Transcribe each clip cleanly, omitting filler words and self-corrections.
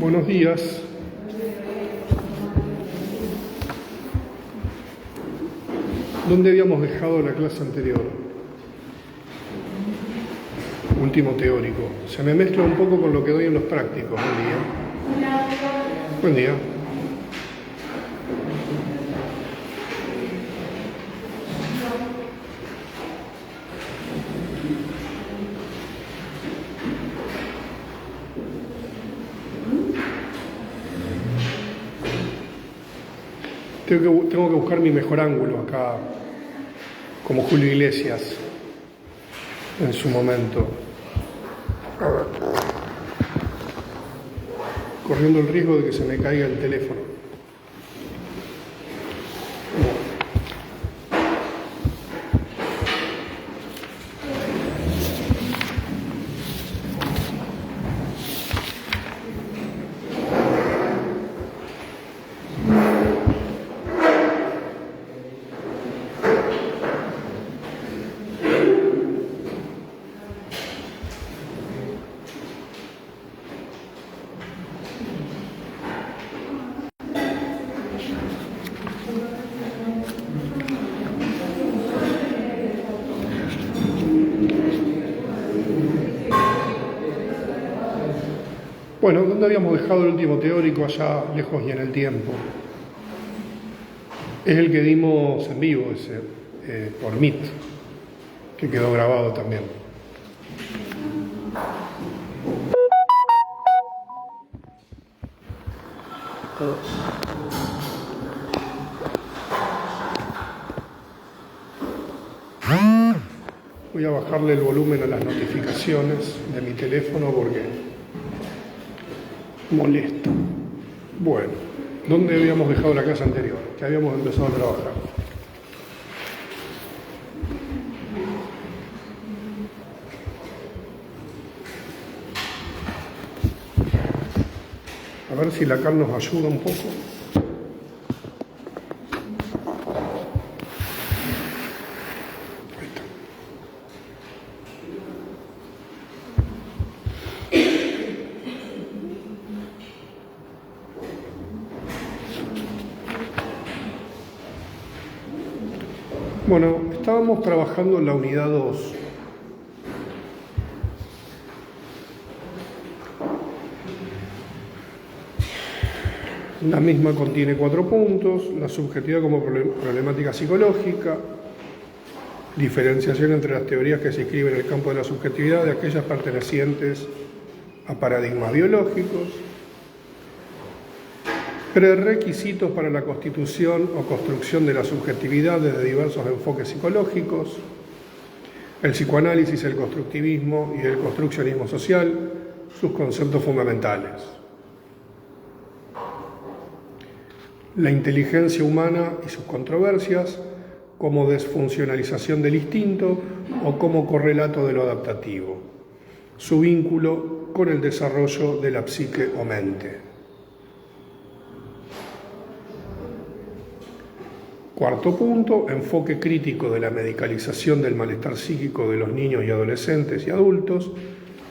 Buenos días. ¿Dónde habíamos dejado la clase anterior? Último teórico. Se me mezcla un poco con lo que doy en los prácticos. Buen día. Buen día. Tengo que buscar mi mejor ángulo acá, como Julio Iglesias en su momento. A ver. Corriendo el riesgo de que se me caiga el teléfono. Bueno, ¿dónde habíamos dejado el último teórico allá lejos y en el tiempo? Es el que dimos en vivo, ese, por Meet, que quedó grabado también. Voy a bajarle el volumen a las notificaciones de mi teléfono porque molesta. Bueno, ¿dónde habíamos dejado la clase anterior? Que habíamos empezado a trabajar. A ver si la cal nos ayuda un poco. Ahí está. Bueno, estábamos trabajando en la unidad 2. La misma contiene 4 puntos: la subjetividad como problemática psicológica, diferenciación entre las teorías que se inscriben en el campo de la subjetividad de aquellas pertenecientes a paradigmas biológicos, prerequisitos para la constitución o construcción de la subjetividad desde diversos enfoques psicológicos, el psicoanálisis, el constructivismo y el construccionismo social, sus conceptos fundamentales. La inteligencia humana y sus controversias como desfuncionalización del instinto o como correlato de lo adaptativo, su vínculo con el desarrollo de la psique o mente. Cuarto punto, enfoque crítico de la medicalización del malestar psíquico de los niños y adolescentes y adultos,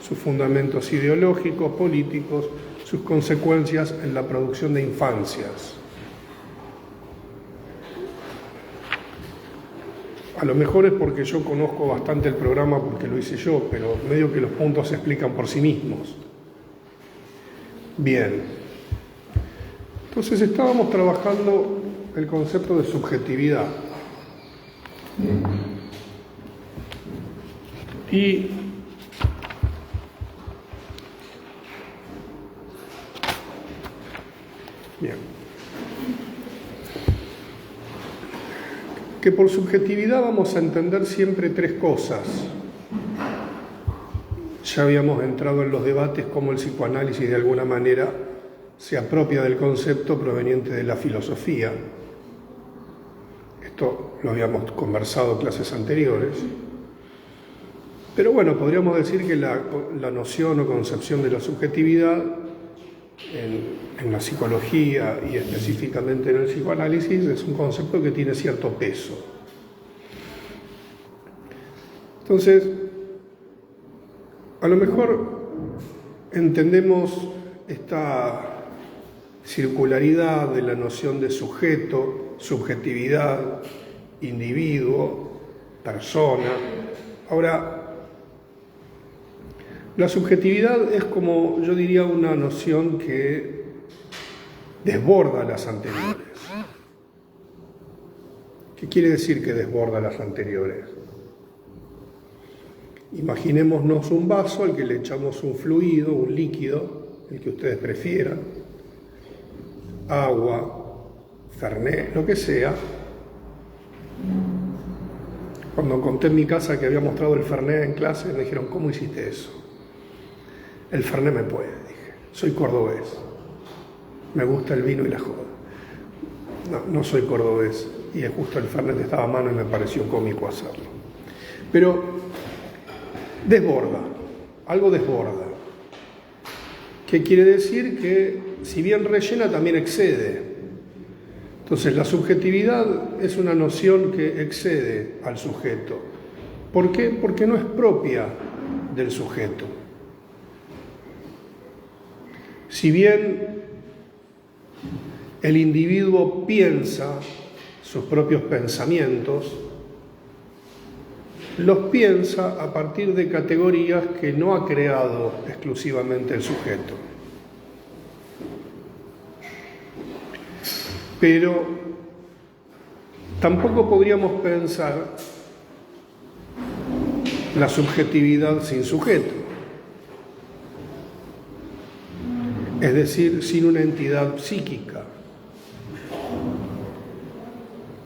sus fundamentos ideológicos, políticos, sus consecuencias en la producción de infancias. A lo mejor es porque yo conozco bastante el programa porque lo hice yo, pero medio que los puntos se explican por sí mismos. Bien. Entonces estábamos trabajando el concepto de subjetividad. Y bien. Que por subjetividad vamos a entender siempre 3 cosas. Ya habíamos entrado en los debates cómo el psicoanálisis de alguna manera se apropia del concepto proveniente de la filosofía. Esto lo habíamos conversado en clases anteriores. Pero bueno, podríamos decir que la noción o concepción de la subjetividad en la psicología y específicamente en el psicoanálisis es un concepto que tiene cierto peso. Entonces, a lo mejor entendemos esta circularidad de la noción de sujeto, subjetividad, individuo, persona. Ahora, la subjetividad es, como yo diría, una noción que desborda las anteriores. ¿Qué quiere decir que desborda las anteriores? Imaginémonos un vaso al que le echamos un fluido, un líquido, el que ustedes prefieran, agua, fernet, lo que sea. Cuando conté en mi casa que había mostrado el fernet en clase, me dijeron, ¿cómo hiciste eso? El fernet me puede, dije. Soy cordobés. Me gusta el vino y la joda. No soy cordobés. Y justo el fernet estaba a mano y me pareció cómico hacerlo. Pero desborda, algo desborda. ¿Qué quiere decir? Que si bien rellena, también excede. Entonces, la subjetividad es una noción que excede al sujeto. ¿Por qué? Porque no es propia del sujeto. Si bien el individuo piensa sus propios pensamientos, los piensa a partir de categorías que no ha creado exclusivamente el sujeto. Pero tampoco podríamos pensar la subjetividad sin sujeto, es decir, sin una entidad psíquica.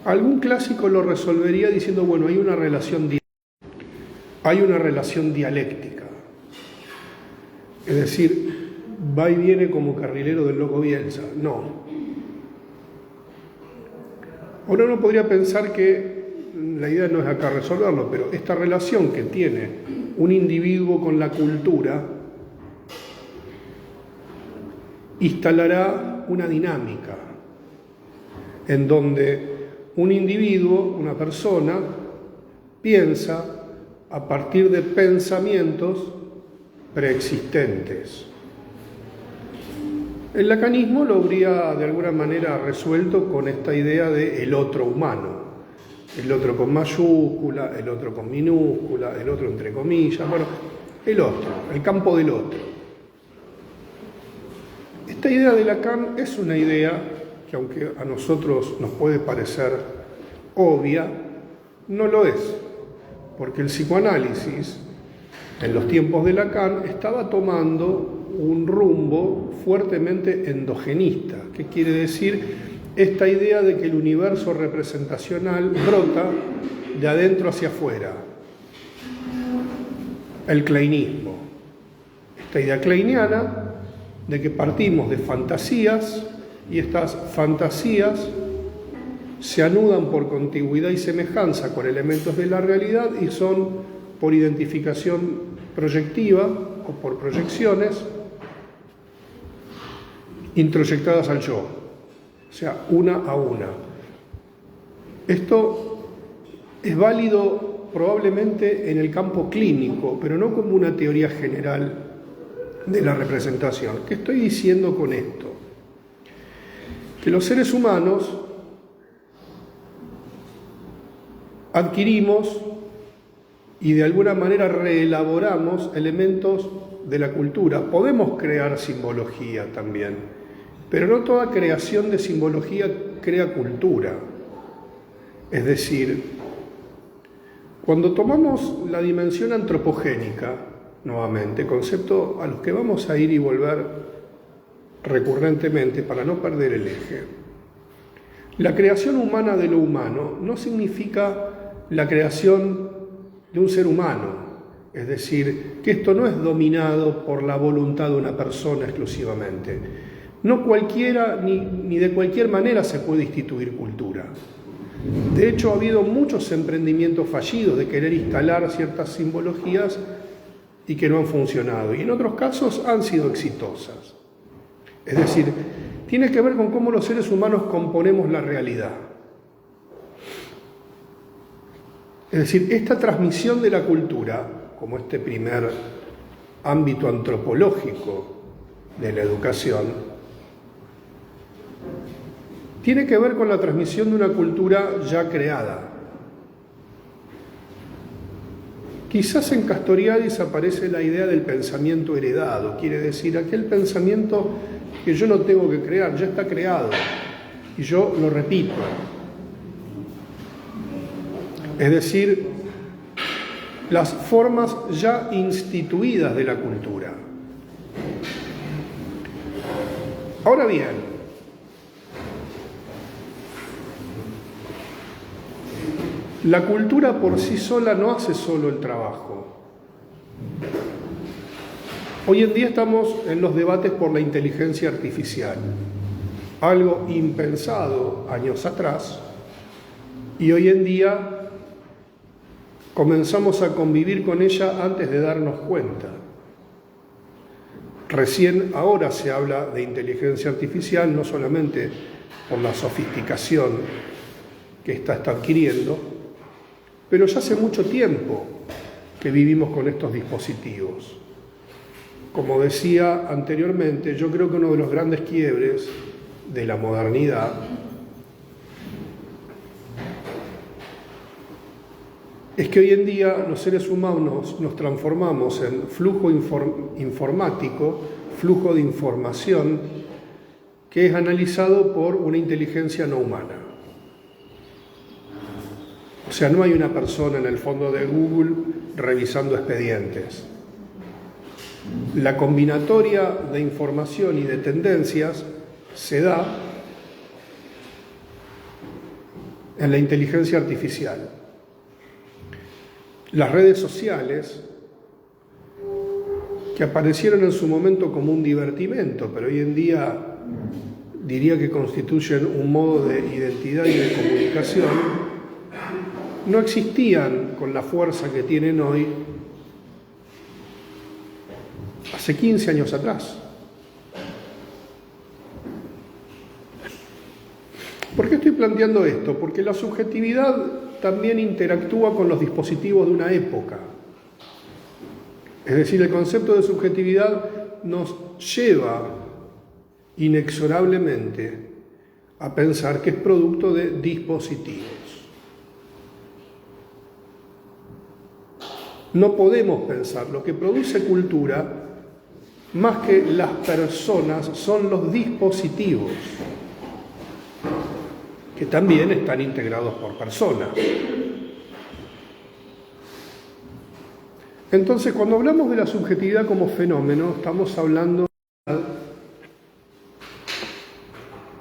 Algún clásico lo resolvería diciendo, bueno, hay una relación dialéctica, es decir, va y viene como carrilero del loco Bielsa. No. Ahora uno podría pensar que la idea no es acá resolverlo, pero esta relación que tiene un individuo con la cultura instalará una dinámica en donde un individuo, una persona, piensa a partir de pensamientos preexistentes. El lacanismo lo habría de alguna manera resuelto con esta idea de el otro humano, el otro con mayúscula, el otro con minúscula, el otro entre comillas, bueno, el otro, el campo del otro. Esta idea de Lacan es una idea que, aunque a nosotros nos puede parecer obvia, no lo es, porque el psicoanálisis en los tiempos de Lacan estaba tomando un rumbo fuertemente endogenista. ¿Qué quiere decir? Esta idea de que el universo representacional brota de adentro hacia afuera. El kleinismo. Esta idea kleiniana de que partimos de fantasías y estas fantasías se anudan por contigüidad y semejanza con elementos de la realidad y son por identificación proyectiva o por proyecciones introyectadas al yo, o sea, una a una. Esto es válido probablemente en el campo clínico, pero no como una teoría general de la representación. ¿Qué estoy diciendo con esto? Que los seres humanos adquirimos y de alguna manera reelaboramos elementos de la cultura. Podemos crear simbología también, pero no toda creación de simbología crea cultura. Es decir, cuando tomamos la dimensión antropogénica, nuevamente, concepto a los que vamos a ir y volver recurrentemente para no perder el eje, la creación humana de lo humano no significa la creación de un ser humano, es decir, que esto no es dominado por la voluntad de una persona exclusivamente. No cualquiera ni de cualquier manera se puede instituir cultura. De hecho, ha habido muchos emprendimientos fallidos de querer instalar ciertas simbologías y que no han funcionado, y en otros casos han sido exitosas. Es decir, tiene que ver con cómo los seres humanos componemos la realidad. Es decir, esta transmisión de la cultura, como este primer ámbito antropológico de la educación, tiene que ver con la transmisión de una cultura ya creada. Quizás en Castoriadis aparece la idea del pensamiento heredado, quiere decir aquel pensamiento que yo no tengo que crear, ya está creado, y yo lo repito. Es decir, las formas ya instituidas de la cultura. Ahora bien, la cultura por sí sola no hace solo el trabajo. Hoy en día estamos en los debates por la inteligencia artificial, algo impensado años atrás, y hoy en día comenzamos a convivir con ella antes de darnos cuenta. Recién ahora se habla de inteligencia artificial, no solamente por la sofisticación que ésta está adquiriendo, pero ya hace mucho tiempo que vivimos con estos dispositivos. Como decía anteriormente, yo creo que uno de los grandes quiebres de la modernidad es que hoy en día los seres humanos nos transformamos en flujo informático, flujo de información que es analizado por una inteligencia no humana. O sea, no hay una persona en el fondo de Google revisando expedientes. La combinatoria de información y de tendencias se da en la inteligencia artificial. Las redes sociales, que aparecieron en su momento como un divertimento, pero hoy en día diría que constituyen un modo de identidad y de comunicación, no existían con la fuerza que tienen hoy hace 15 años atrás. ¿Por qué estoy planteando esto? Porque la subjetividad también interactúa con los dispositivos de una época. Es decir, el concepto de subjetividad nos lleva inexorablemente a pensar que es producto de dispositivos. No podemos pensar, lo que produce cultura, más que las personas, son los dispositivos, que también están integrados por personas. Entonces, cuando hablamos de la subjetividad como fenómeno, estamos hablando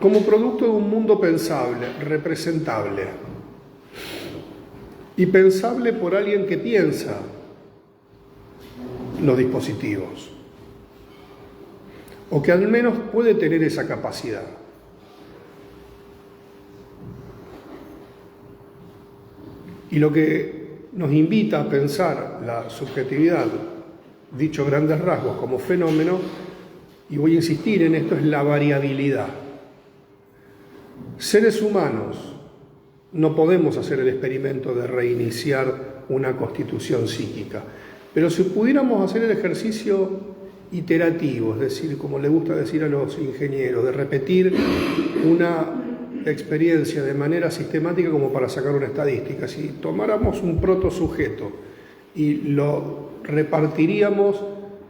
como producto de un mundo pensable, representable, y pensable por alguien que piensa los dispositivos, o que al menos puede tener esa capacidad. Y lo que nos invita a pensar la subjetividad, dicho a grandes rasgos, como fenómeno, y voy a insistir en esto, es la variabilidad. Seres humanos no podemos hacer el experimento de reiniciar una constitución psíquica, pero si pudiéramos hacer el ejercicio iterativo, es decir, como le gusta decir a los ingenieros, de repetir una experiencia de manera sistemática como para sacar una estadística. Si tomáramos un protosujeto y lo repartiríamos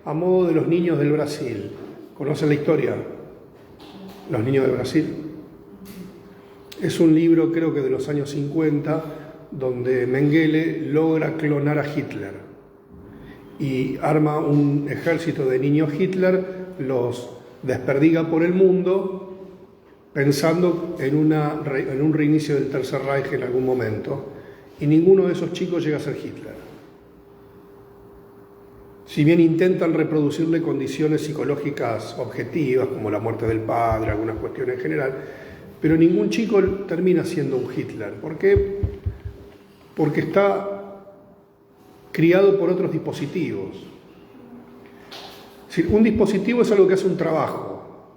a modo de los niños del Brasil, ¿conocen la historia? Los niños del Brasil. Es un libro, creo que de los años 50, donde Mengele logra clonar a Hitler y arma un ejército de niños Hitler, los desperdiga por el mundo, pensando en un reinicio del Tercer Reich en algún momento, y ninguno de esos chicos llega a ser Hitler. Si bien intentan reproducirle condiciones psicológicas objetivas, como la muerte del padre, algunas cuestiones en general, pero ningún chico termina siendo un Hitler. ¿Por qué? Porque está criado por otros dispositivos. Es decir, un dispositivo es algo que hace un trabajo,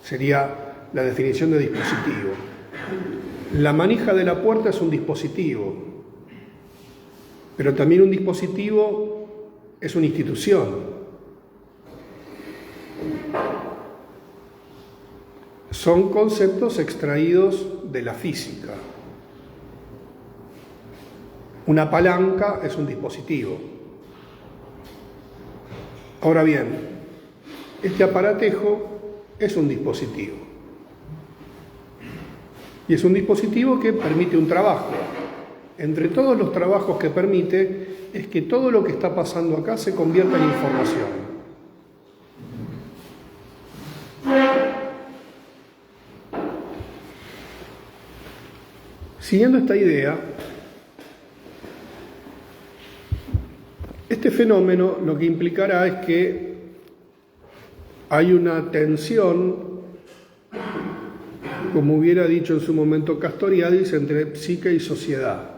sería la definición de dispositivo. La manija de la puerta es un dispositivo, pero también un dispositivo es una institución. son conceptos extraídos de la física. Una palanca es un dispositivo. Ahora bien, este aparatejo es un dispositivo. Y es un dispositivo que permite un trabajo. Entre todos los trabajos que permite es que todo lo que está pasando acá se convierta en información. Siguiendo esta idea, este fenómeno lo que implicará es que hay una tensión, como hubiera dicho en su momento Castoriadis, entre psique y sociedad.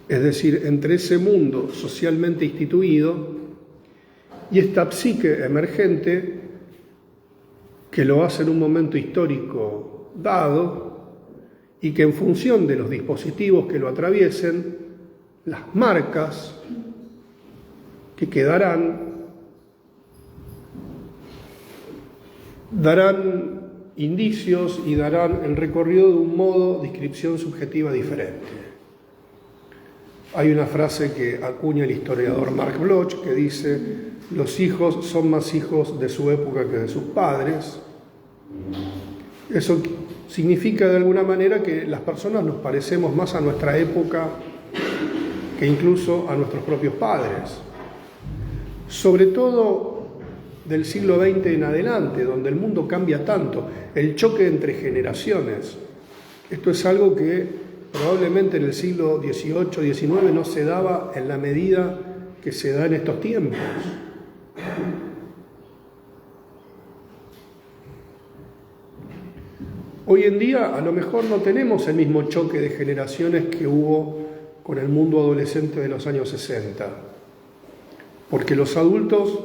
Es decir, entre ese mundo socialmente instituido y esta psique emergente que lo hace en un momento histórico dado y que en función de los dispositivos que lo atraviesen, las marcas que quedarán darán indicios y darán el recorrido de un modo de inscripción subjetiva diferente. Hay una frase que acuña el historiador Marc Bloch que dice: los hijos son más hijos de su época que de sus padres. Eso significa de alguna manera que las personas nos parecemos más a nuestra época que incluso a nuestros propios padres. Sobre todo del siglo XX en adelante, donde el mundo cambia tanto, el choque entre generaciones. Esto es algo que probablemente en el siglo XVIII, XIX no se daba en la medida que se da en estos tiempos. Hoy en día a lo mejor no tenemos el mismo choque de generaciones que hubo con el mundo adolescente de los años 60, porque los adultos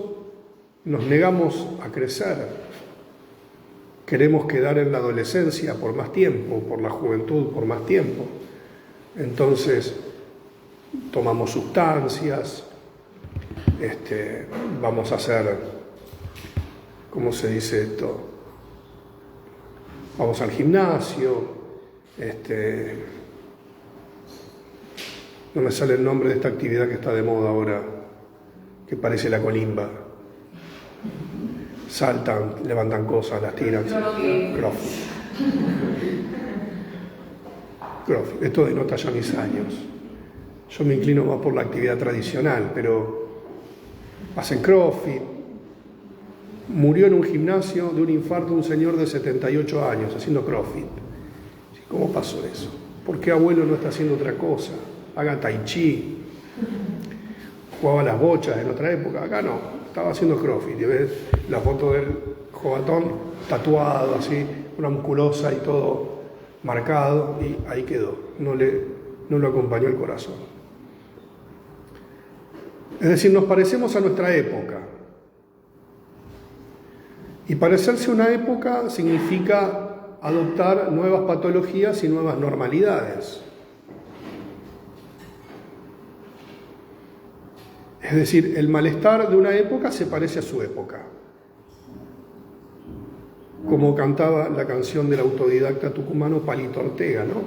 nos negamos a crecer, queremos quedar en la adolescencia por más tiempo, por la juventud por más tiempo. Entonces tomamos sustancias, vamos a hacer, ¿cómo se dice esto? Vamos al gimnasio, no me sale el nombre de esta actividad que está de moda ahora, que parece la colimba. Saltan, levantan cosas, las tiran. CrossFit. Esto denota ya mis años. Yo me inclino más por la actividad tradicional, pero hacen CrossFit. Murió en un gimnasio de un infarto un señor de 78 años haciendo CrossFit. ¿Cómo pasó eso? ¿Por qué abuelo no está haciendo otra cosa? Haga tai chi. Jugaba las bochas en otra época. Acá no, estaba haciendo CrossFit. Y ves la foto del jovatón tatuado así, una musculosa y todo marcado, y ahí quedó. No lo acompañó el corazón. Es decir, nos parecemos a nuestra época. Y parecerse a una época significa adoptar nuevas patologías y nuevas normalidades. Es decir, el malestar de una época se parece a su época. Como cantaba la canción del autodidacta tucumano Palito Ortega, ¿no?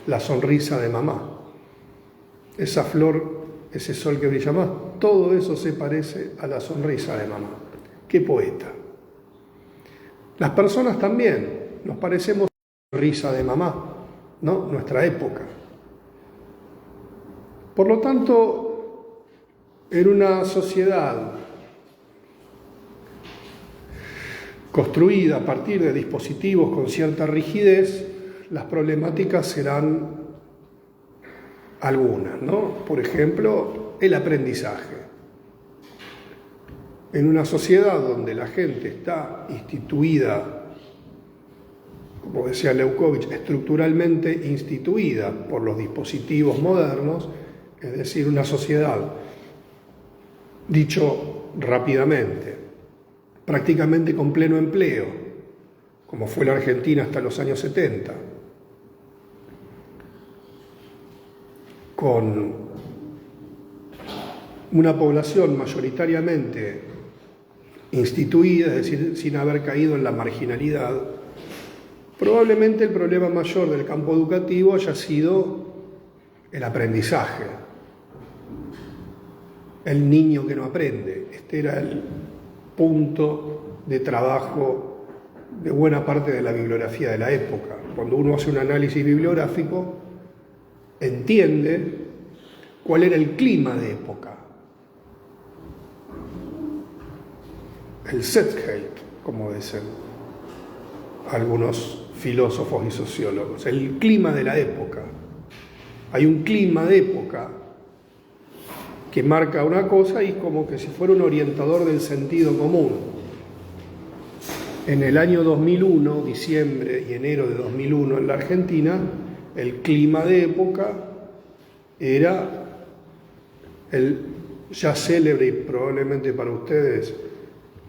La sonrisa de mamá. Esa flor, ese sol que brilla más, todo eso se parece a la sonrisa de mamá. ¡Qué poeta! Las personas también nos parecemos a la sonrisa de mamá, ¿no? Nuestra época. Por lo tanto, en una sociedad construida a partir de dispositivos con cierta rigidez, las problemáticas serán algunas, ¿no? Por ejemplo, el aprendizaje. En una sociedad donde la gente está instituida, como decía Leukovich, estructuralmente instituida por los dispositivos modernos, es decir, una sociedad, dicho rápidamente, prácticamente con pleno empleo, como fue la Argentina hasta los años 70, con una población mayoritariamente instituida, es decir, sin haber caído en la marginalidad, probablemente el problema mayor del campo educativo haya sido el aprendizaje. El niño que no aprende. Este era el punto de trabajo de buena parte de la bibliografía de la época. Cuando uno hace un análisis bibliográfico, entiende cuál era el clima de época. El Zeitgeist, como dicen algunos filósofos y sociólogos, el clima de la época. Hay un clima de época que marca una cosa y como que si fuera un orientador del sentido común. En el año 2001, diciembre y enero de 2001 en la Argentina, el clima de época era el ya célebre y probablemente para ustedes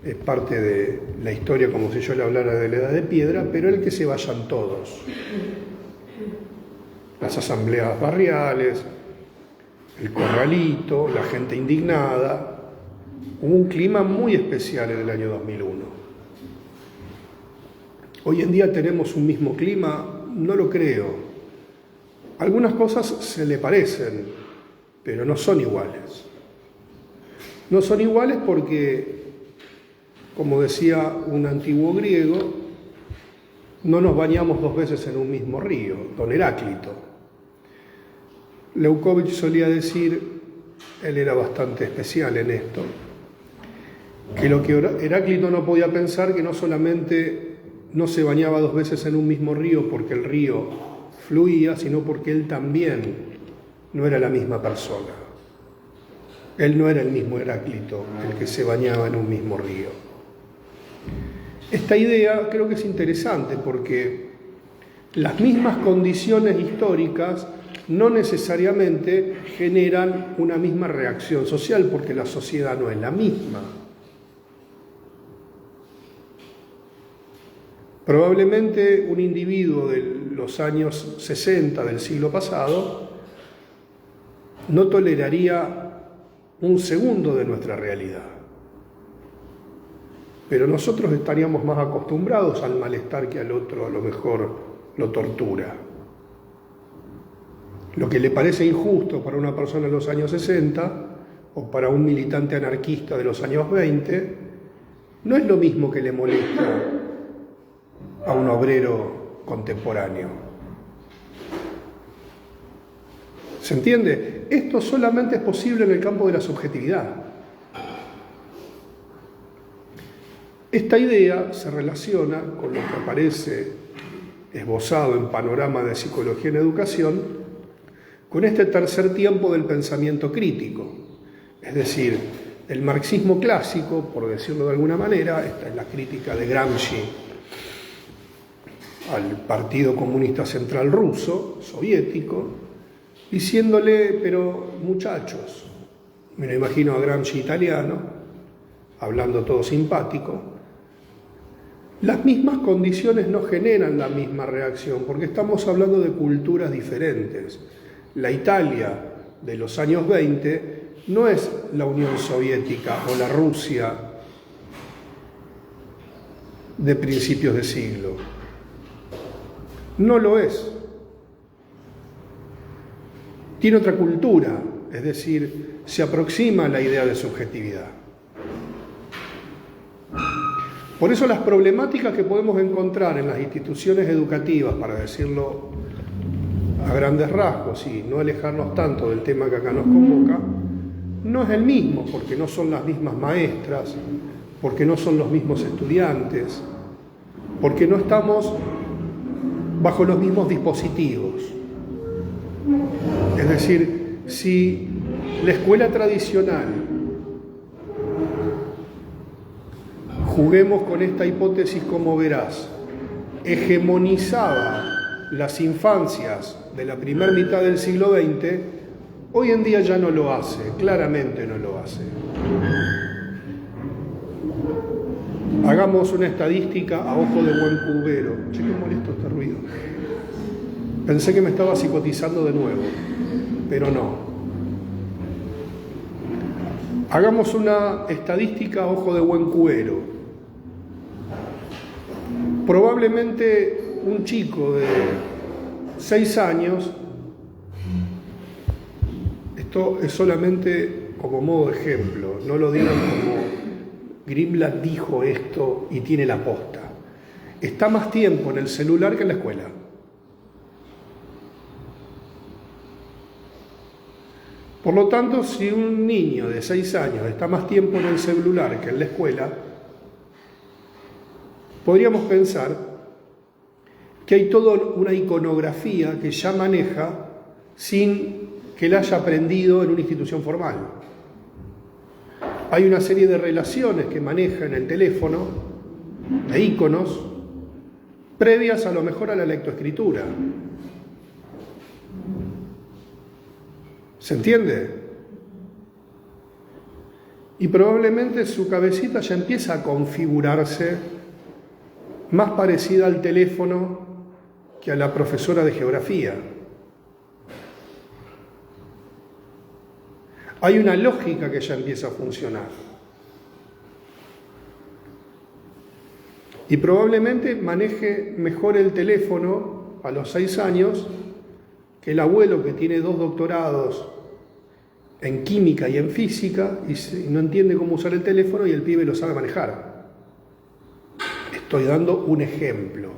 es parte de la historia como si yo le hablara de la Edad de Piedra, pero el que se vayan todos. Las asambleas barriales, el corralito, la gente indignada. Hubo un clima muy especial en el año 2001. Hoy en día tenemos un mismo clima, no lo creo. Algunas cosas se le parecen, pero no son iguales. No son iguales porque, como decía un antiguo griego, no nos bañamos dos veces en un mismo río, don Heráclito. Leucovich solía decir, él era bastante especial en esto, que lo que Heráclito no podía pensar que no solamente no se bañaba dos veces en un mismo río porque el río fluía, sino porque él también no era la misma persona. Él no era el mismo Heráclito, el que se bañaba en un mismo río. Esta idea creo que es interesante porque las mismas condiciones históricas no necesariamente generan una misma reacción social porque la sociedad no es la misma. Probablemente un individuo de los años 60 del siglo pasado no toleraría un segundo de nuestra realidad. Pero nosotros estaríamos más acostumbrados al malestar que al otro a lo mejor lo tortura. Lo que le parece injusto para una persona en los años 60 o para un militante anarquista de los años 20 no es lo mismo que le molesta a un obrero contemporáneo. ¿Se entiende? Esto solamente es posible en el campo de la subjetividad. Esta idea se relaciona con lo que aparece esbozado en Panorama de Psicología en Educación, con este tercer tiempo del pensamiento crítico. Es decir, el marxismo clásico, por decirlo de alguna manera, esta es la crítica de Gramsci al Partido Comunista Central Ruso, soviético, diciéndole, pero muchachos, me lo imagino a Gramsci italiano, hablando todo simpático, las mismas condiciones no generan la misma reacción, porque estamos hablando de culturas diferentes. La Italia de los años 20 no es la Unión Soviética o la Rusia de principios de siglo. No lo es. Tiene otra cultura, es decir, se aproxima a la idea de subjetividad. Por eso las problemáticas que podemos encontrar en las instituciones educativas, para decirlo a grandes rasgos y no alejarnos tanto del tema que acá nos convoca, no es el mismo, porque no son las mismas maestras, porque no son los mismos estudiantes, porque no estamos bajo los mismos dispositivos. Es decir, si la escuela tradicional, juguemos con esta hipótesis como verás, hegemonizaba las infancias de la primera mitad del siglo XX, hoy en día ya no lo hace, claramente no lo hace. Hagamos una estadística a ojo de buen cubero. Che, qué molesto este ruido. Pensé que me estaba psicotizando de nuevo, pero no. Hagamos una estadística a ojo de buen cubero. Probablemente un chico de 6 años, esto es solamente como modo de ejemplo, no lo digan como Grimland dijo esto y tiene la posta, está más tiempo en el celular que en la escuela. Por lo tanto, si un niño de 6 años está más tiempo en el celular que en la escuela, podríamos pensar que hay toda una iconografía que ya maneja sin que la haya aprendido en una institución formal. Hay una serie de relaciones que maneja en el teléfono, de iconos, previas a lo mejor a la lectoescritura. ¿Se entiende? Y probablemente su cabecita ya empieza a configurarse más parecida al teléfono que a la profesora de geografía. Hay una lógica que ya empieza a funcionar. Y probablemente maneje mejor el teléfono a los 6 años que el abuelo que tiene 2 doctorados en química y en física y no entiende cómo usar el teléfono y el pibe lo sabe manejar. Estoy dando un ejemplo,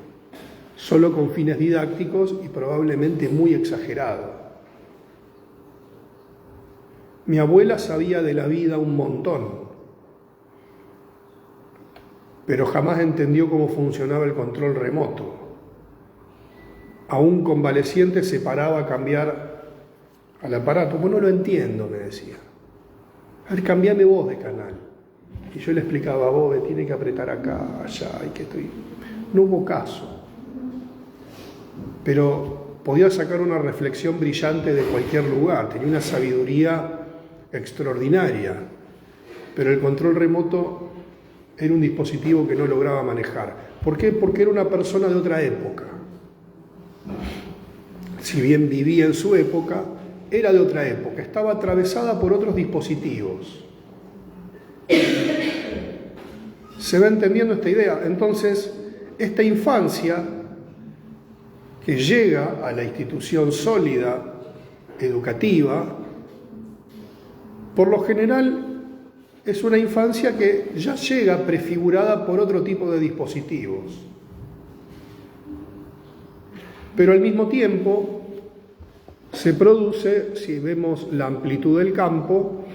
solo con fines didácticos y probablemente muy exagerado. Mi abuela sabía de la vida un montón, pero jamás entendió cómo funcionaba el control remoto. A un convaleciente se paraba a cambiar al aparato. Pues no lo entiendo, me decía. A ver, cambiame vos de canal. Y yo le explicaba, vos tiene que apretar acá, allá, y que estoy... No hubo caso. Pero podía sacar una reflexión brillante de cualquier lugar, tenía una sabiduría extraordinaria, pero el control remoto era un dispositivo que no lograba manejar. ¿Por qué? Porque era una persona de otra época. Si bien vivía en su época, era de otra época, estaba atravesada por otros dispositivos. ¿Se va entendiendo esta idea? Entonces, esta infancia que llega a la institución sólida, educativa, por lo general es una infancia que ya llega prefigurada por otro tipo de dispositivos. Pero al mismo tiempo se produce, si vemos la amplitud del campo,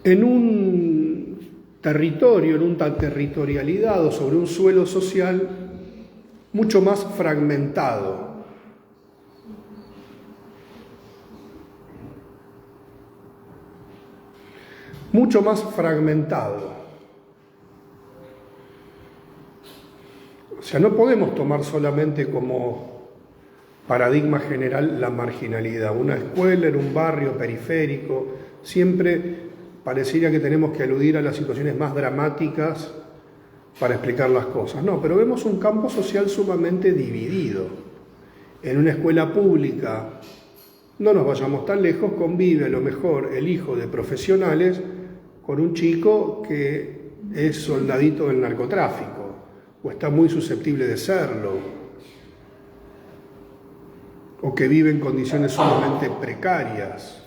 en un territorio, en una territorialidad o sobre un suelo social mucho más fragmentado. Mucho más fragmentado. O sea, no podemos tomar solamente como paradigma general la marginalidad. Una escuela en un barrio periférico, siempre parecería que tenemos que aludir a las situaciones más dramáticas para explicar las cosas. No, pero vemos un campo social sumamente dividido. En una escuela pública, no nos vayamos tan lejos, convive a lo mejor el hijo de profesionales con un chico que es soldadito del narcotráfico o está muy susceptible de serlo, o que vive en condiciones sumamente precarias.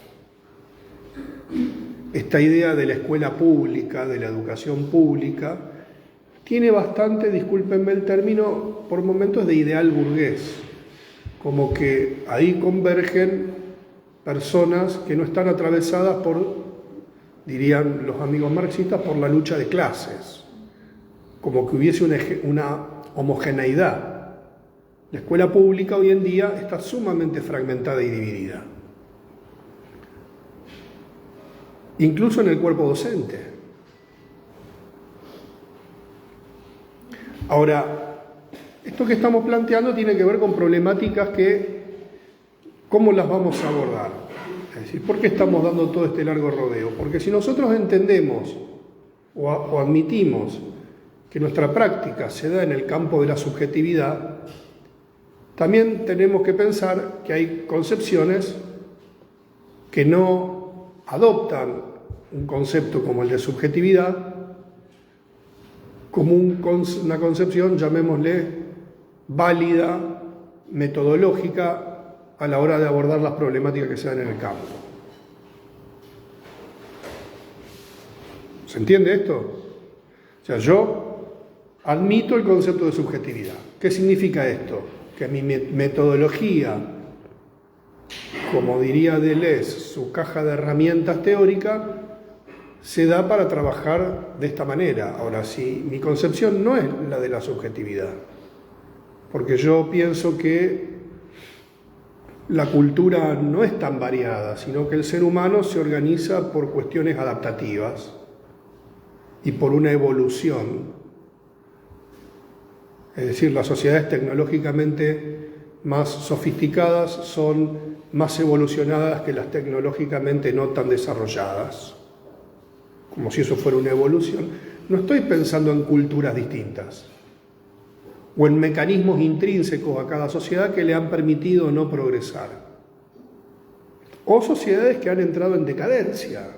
Esta idea de la escuela pública, de la educación pública, tiene bastante, discúlpenme el término, por momentos de ideal burgués, como que ahí convergen personas que no están atravesadas por, dirían los amigos marxistas, por la lucha de clases, como que hubiese una homogeneidad. La escuela pública hoy en día está sumamente fragmentada y dividida, incluso en el cuerpo docente. Ahora, esto que estamos planteando tiene que ver con problemáticas que, ¿cómo las vamos a abordar? Es decir, ¿por qué estamos dando todo este largo rodeo? Porque si nosotros entendemos o admitimos que nuestra práctica se da en el campo de la que no adoptan un concepto como el de subjetividad como una concepción, llamémosle, válida, metodológica a la hora de abordar las problemáticas que se dan en el campo. ¿Se entiende esto? O sea, yo admito el concepto de subjetividad. ¿Qué significa esto? Que mi metodología, como diría Deleuze, su caja de herramientas teórica, se da para trabajar de esta manera. Ahora, si mi concepción no es la de la subjetividad, porque yo pienso que la cultura no es tan variada, sino que el ser humano se organiza por cuestiones adaptativas y por una evolución. Es decir, las sociedades tecnológicamente más sofisticadas son más evolucionadas que las tecnológicamente no tan desarrolladas, como si eso fuera una evolución. No estoy pensando en culturas distintas o en mecanismos intrínsecos a cada sociedad que le han permitido no progresar, o sociedades que han entrado en decadencia.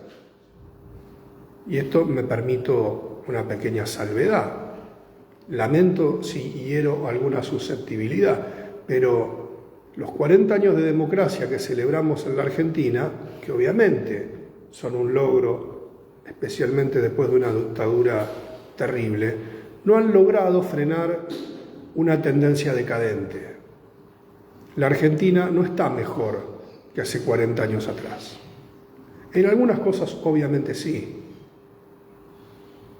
Y esto me permito una pequeña salvedad. Lamento si hiero alguna susceptibilidad, pero los 40 años de democracia que celebramos en la Argentina, que obviamente son un logro, especialmente después de una dictadura terrible, no han logrado frenar una tendencia decadente. La Argentina no está mejor que hace 40 años atrás. En algunas cosas obviamente sí.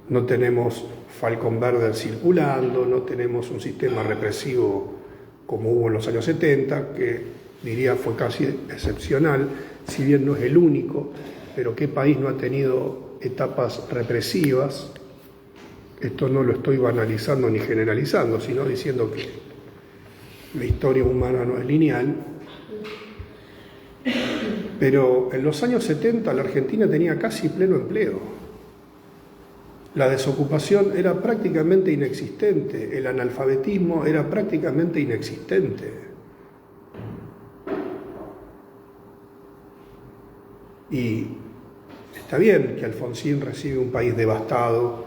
No tenemos Falcon Verde circulando, no tenemos un sistema represivo como hubo en los años 70, que diría fue casi excepcional, si bien no es el único, pero ¿qué país no ha tenido etapas represivas? Esto no lo estoy banalizando ni generalizando, sino diciendo que la historia humana no es lineal. Pero en los años 70 la Argentina tenía casi pleno empleo. La desocupación era prácticamente inexistente, el analfabetismo era prácticamente inexistente. Y está bien que Alfonsín recibe un país devastado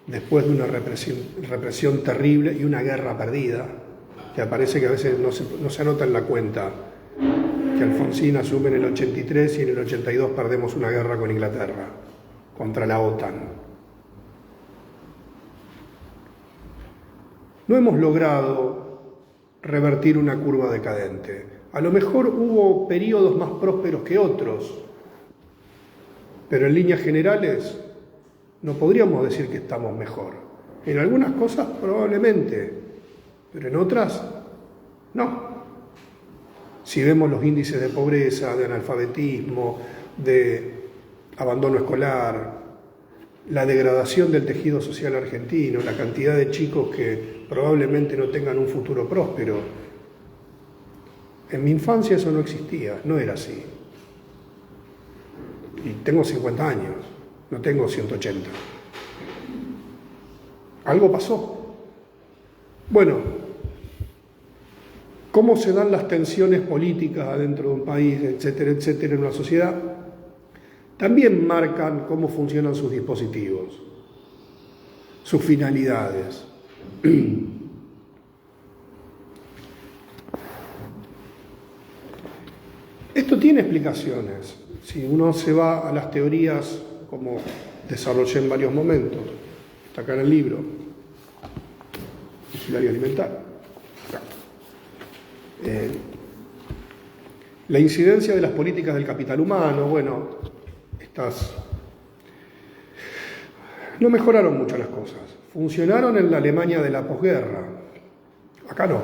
después de una represión terrible y una guerra perdida, que parece que a veces no se anota en la cuenta, que Alfonsín asume en el 83 y en el 82 perdemos una guerra con Inglaterra, contra la OTAN. No hemos logrado revertir una curva decadente. A lo mejor hubo periodos más prósperos que otros, pero en líneas generales no podríamos decir que estamos mejor. En algunas cosas probablemente, pero en otras no. Si vemos los índices de pobreza, de analfabetismo, de abandono escolar, la degradación del tejido social argentino, la cantidad de chicos que probablemente no tengan un futuro próspero. En mi infancia eso no existía, no era así. Y tengo 50 años, no tengo 180. Algo pasó. Bueno, ¿cómo se dan las tensiones políticas adentro de un país, etcétera, etcétera, en una sociedad? También marcan cómo funcionan sus dispositivos, sus finalidades. Esto tiene explicaciones. Si uno se va a las teorías, como desarrollé en varios momentos, está acá en el libro, Vigilaria Alimentaria. La incidencia de las políticas del capital humano, bueno, no mejoraron mucho las cosas. Funcionaron en la Alemania de la posguerra. Acá no.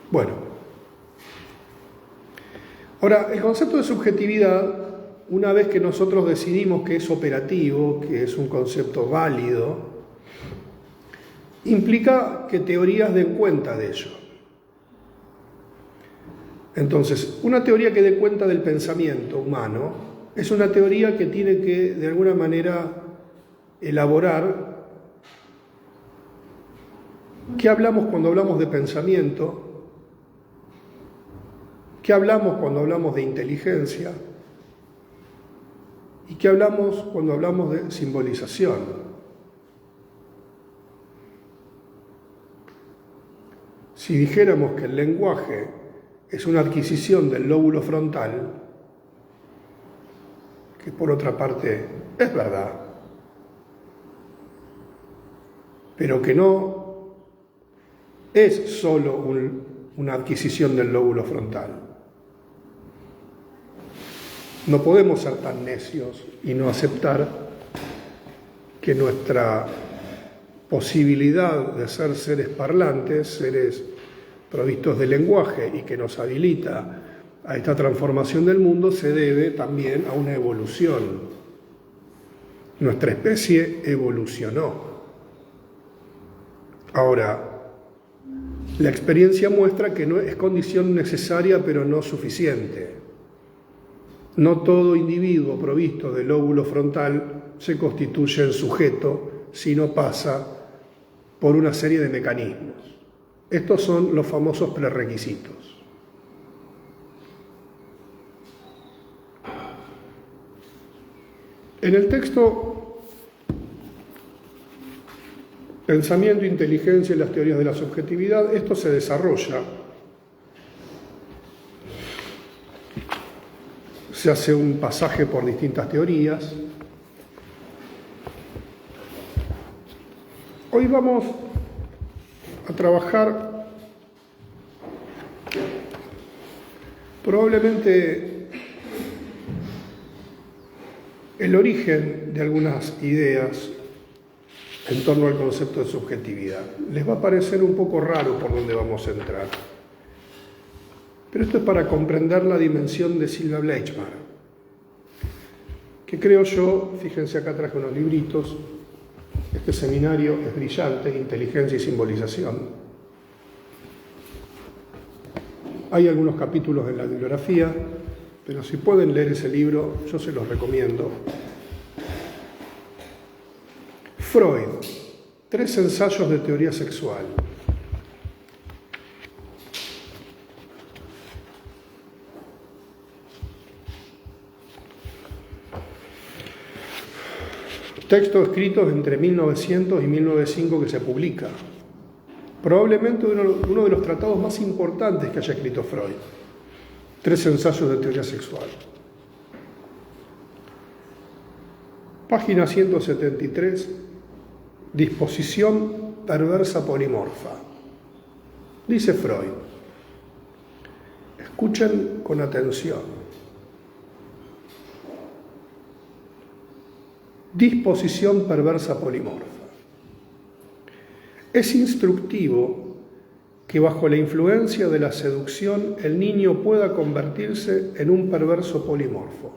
Bueno. Ahora, el concepto de subjetividad, una vez que nosotros decidimos que es operativo, que es un concepto válido, implica que teorías den cuenta de ello. Entonces, una teoría que dé cuenta del pensamiento humano es una teoría que tiene que, de alguna manera, elaborar qué hablamos cuando hablamos de pensamiento, ¿Qué hablamos cuando hablamos de inteligencia? ¿Y qué hablamos cuando hablamos de simbolización? Si dijéramos que el lenguaje es una adquisición del lóbulo frontal, que por otra parte es verdad, pero que no es solo una adquisición del lóbulo frontal. No podemos ser tan necios y no aceptar que nuestra posibilidad de ser seres parlantes, seres provistos de lenguaje y que nos habilita a esta transformación del mundo, se debe también a una evolución. Nuestra especie evolucionó. Ahora, la experiencia muestra que no es condición necesaria, pero no suficiente. No todo individuo provisto del lóbulo frontal se constituye en sujeto, sino pasa por una serie de mecanismos. Estos son los famosos prerequisitos. En el texto Pensamiento, Inteligencia y las teorías de la subjetividad, esto se desarrolla. Se hace un pasaje por distintas teorías. Hoy vamos a trabajar probablemente el origen de algunas ideas en torno al concepto de subjetividad. Les va a parecer un poco raro por donde vamos a entrar. Pero esto es para comprender la dimensión de Sylvia Bleichmar, que creo yo, fíjense acá traje unos libritos, este seminario es brillante, Inteligencia y Simbolización. Hay algunos capítulos en la bibliografía, pero si pueden leer ese libro, yo se los recomiendo. Freud, 3 ensayos de teoría sexual. Textos escritos entre 1900 y 1905 que se publica. Probablemente uno de los tratados más importantes que haya escrito Freud. 3 ensayos de teoría sexual. Página 173, disposición perversa polimorfa. Dice Freud, escuchen con atención. Disposición perversa polimorfa. Es instructivo que bajo la influencia de la seducción el niño pueda convertirse en un perverso polimorfo.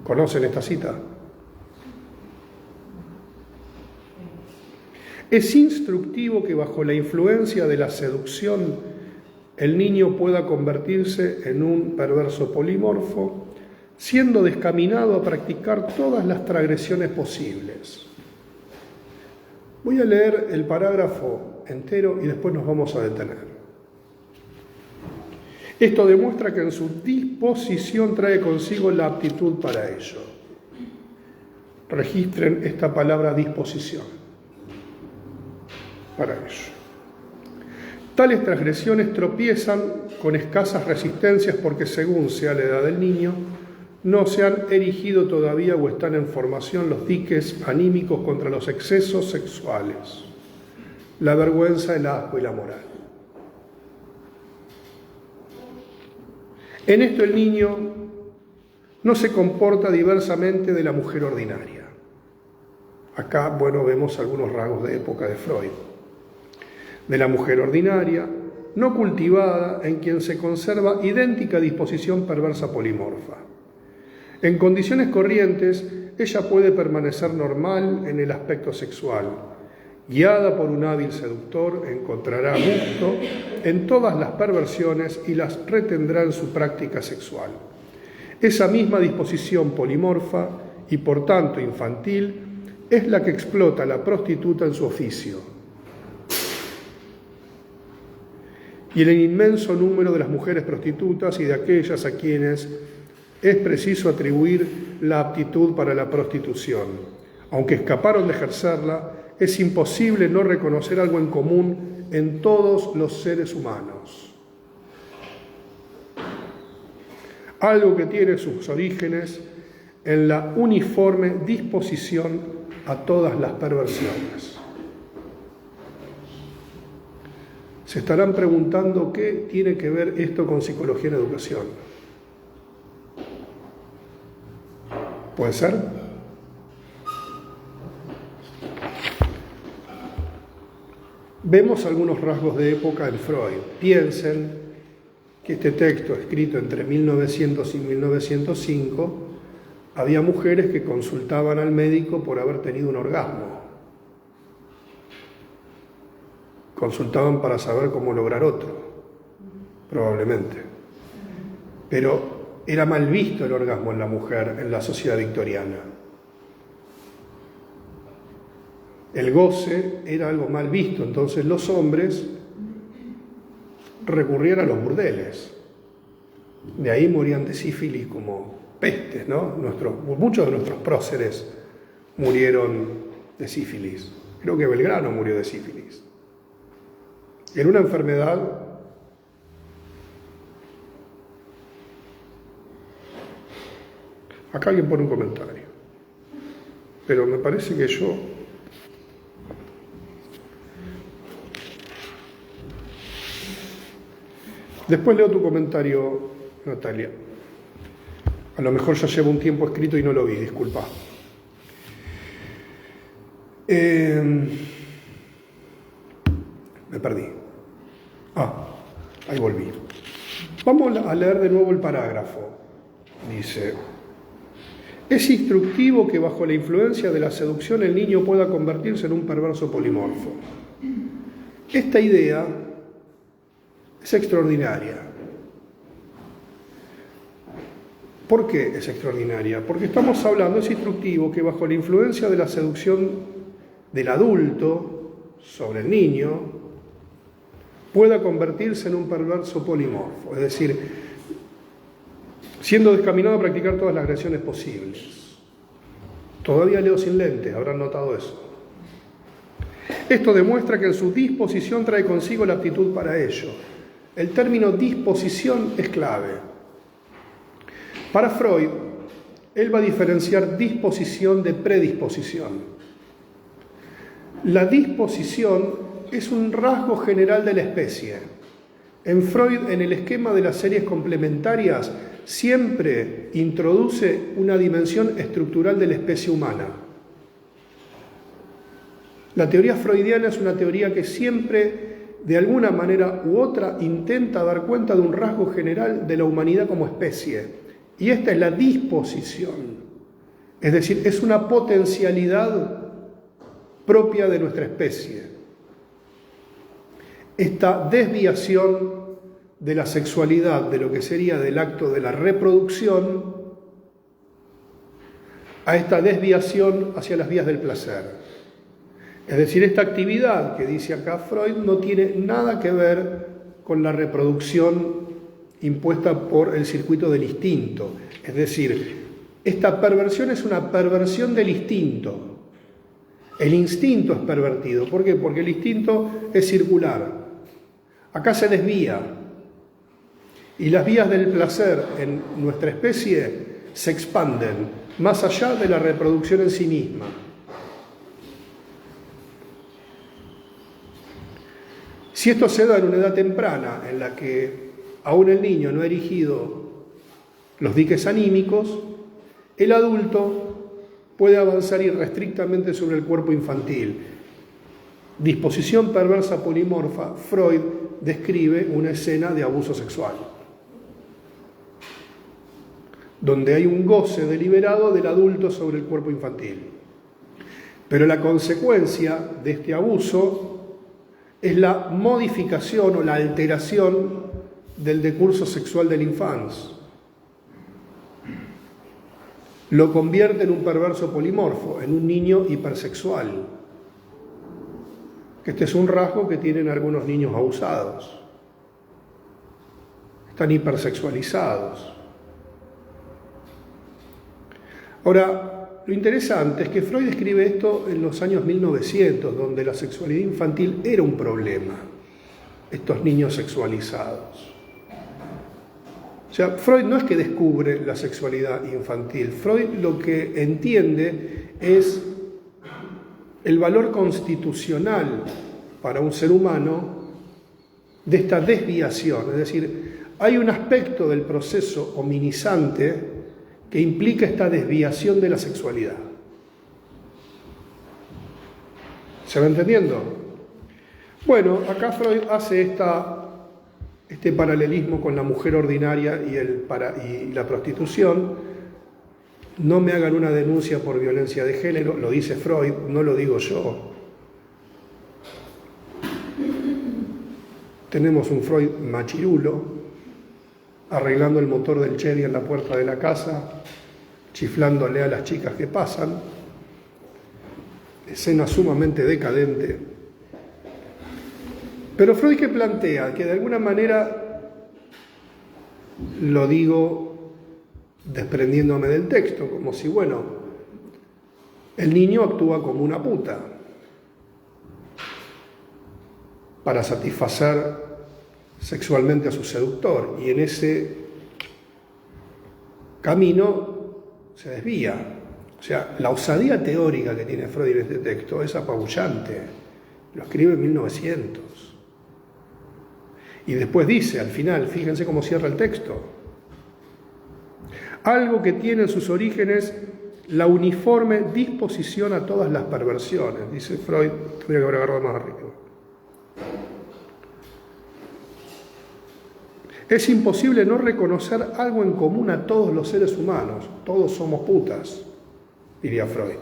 ¿Conocen esta cita? Es instructivo que bajo la influencia de la seducción el niño pueda convertirse en un perverso polimorfo, siendo descaminado a practicar todas las transgresiones posibles. Voy a leer el parágrafo entero y después nos vamos a detener. Esto demuestra que en su disposición trae consigo la aptitud para ello. Registren esta palabra disposición para ello. Tales transgresiones tropiezan con escasas resistencias porque según sea la edad del niño, no se han erigido todavía o están en formación los diques anímicos contra los excesos sexuales, la vergüenza, el asco y la moral. En esto el niño no se comporta diversamente de la mujer ordinaria. Acá, vemos algunos rasgos de época de Freud. De la mujer ordinaria, no cultivada, en quien se conserva idéntica disposición perversa polimorfa. En condiciones corrientes, ella puede permanecer normal en el aspecto sexual. Guiada por un hábil seductor, encontrará gusto en todas las perversiones y las retendrá en su práctica sexual. Esa misma disposición polimorfa y por tanto infantil es la que explota a la prostituta en su oficio. y el inmenso número de las mujeres prostitutas y de aquellas a quienes es preciso atribuir la aptitud para la prostitución. Aunque escaparon de ejercerla, es imposible no reconocer algo en común en todos los seres humanos. Algo que tiene sus orígenes en la uniforme disposición a todas las perversiones. Se estarán preguntando qué tiene que ver esto con psicología en educación. ¿Puede ser? Vemos algunos rasgos de época en Freud. Piensen que este texto, escrito entre 1900 y 1905, había mujeres que consultaban al médico por haber tenido un orgasmo. Consultaban para saber cómo lograr otro, probablemente. Pero era mal visto el orgasmo en la mujer en la sociedad victoriana. El goce era algo mal visto, entonces los hombres recurrían a los burdeles. De ahí morían de sífilis como pestes, ¿no? Muchos de nuestros próceres murieron de sífilis. Creo que Belgrano murió de sífilis. Era una enfermedad acá alguien pone un comentario, pero me parece que yo después leo tu comentario, Natalia. A lo mejor ya llevo un tiempo escrito y no lo vi, disculpa. Me perdí. Ahí volví. Vamos a leer de nuevo el parágrafo. Dice: es instructivo que bajo la influencia de la seducción el niño pueda convertirse en un perverso polimorfo. Esta idea es extraordinaria. ¿Por qué es extraordinaria? Porque estamos hablando, es instructivo que bajo la influencia de la seducción del adulto sobre el niño pueda convertirse en un perverso polimorfo, es decir, siendo descaminado a practicar todas las agresiones posibles. Todavía leo sin lentes, habrán notado eso. Esto demuestra que en su disposición trae consigo la aptitud para ello. El término disposición es clave. Para Freud, él va a diferenciar disposición de predisposición. La disposición es un rasgo general de la especie. En Freud, en el esquema de las series complementarias, siempre introduce una dimensión estructural de la especie humana. La teoría freudiana es una teoría que siempre, de alguna manera u otra, intenta dar cuenta de un rasgo general de la humanidad como especie. Y esta es la disposición. Es decir, es una potencialidad propia de nuestra especie. Esta desviación de la sexualidad, de lo que sería del acto de la reproducción, a esta desviación hacia las vías del placer. Es decir, esta actividad que dice acá Freud no tiene nada que ver con la reproducción impuesta por el circuito del instinto. Es decir, esta perversión es una perversión del instinto. El instinto es pervertido. ¿Por qué? Porque el instinto es circular. Acá se desvía. Y las vías del placer en nuestra especie se expanden más allá de la reproducción en sí misma. Si esto se da en una edad temprana en la que aún el niño no ha erigido los diques anímicos, el adulto puede avanzar irrestrictamente sobre el cuerpo infantil. Disposición perversa polimorfa, Freud describe una escena de abuso sexual, donde hay un goce deliberado del adulto sobre el cuerpo infantil. Pero la consecuencia de este abuso es la modificación o la alteración del decurso sexual del infans. Lo convierte en un perverso polimorfo, en un niño hipersexual. Este es un rasgo que tienen algunos niños abusados. están hipersexualizados. Ahora, lo interesante es que Freud escribe esto en los años 1900, donde la sexualidad infantil era un problema, estos niños sexualizados. O sea, Freud no es que descubre la sexualidad infantil, Freud lo que entiende es el valor constitucional para un ser humano de esta desviación, es decir, hay un aspecto del proceso hominizante que implica esta desviación de la sexualidad. ¿Se va entendiendo? Bueno, acá Freud hace este paralelismo con la mujer ordinaria y la prostitución. No me hagan una denuncia por violencia de género, lo dice Freud, no lo digo yo. Tenemos un Freud machirulo, arreglando el motor del Chevy en la puerta de la casa, chiflándole a las chicas que pasan. Escena sumamente decadente. Pero Freud que plantea que de alguna manera, lo digo desprendiéndome del texto, como si, bueno, el niño actúa como una puta para satisfacer sexualmente a su seductor, y en ese camino se desvía. O sea, la osadía teórica que tiene Freud en este texto es apabullante. Lo escribe en 1900. Y después dice, al final, fíjense cómo cierra el texto: algo que tiene en sus orígenes la uniforme disposición a todas las perversiones. Dice Freud, tendría que haber agarrado más arriba. Es imposible no reconocer algo en común a todos los seres humanos. Todos somos putas, diría Freud.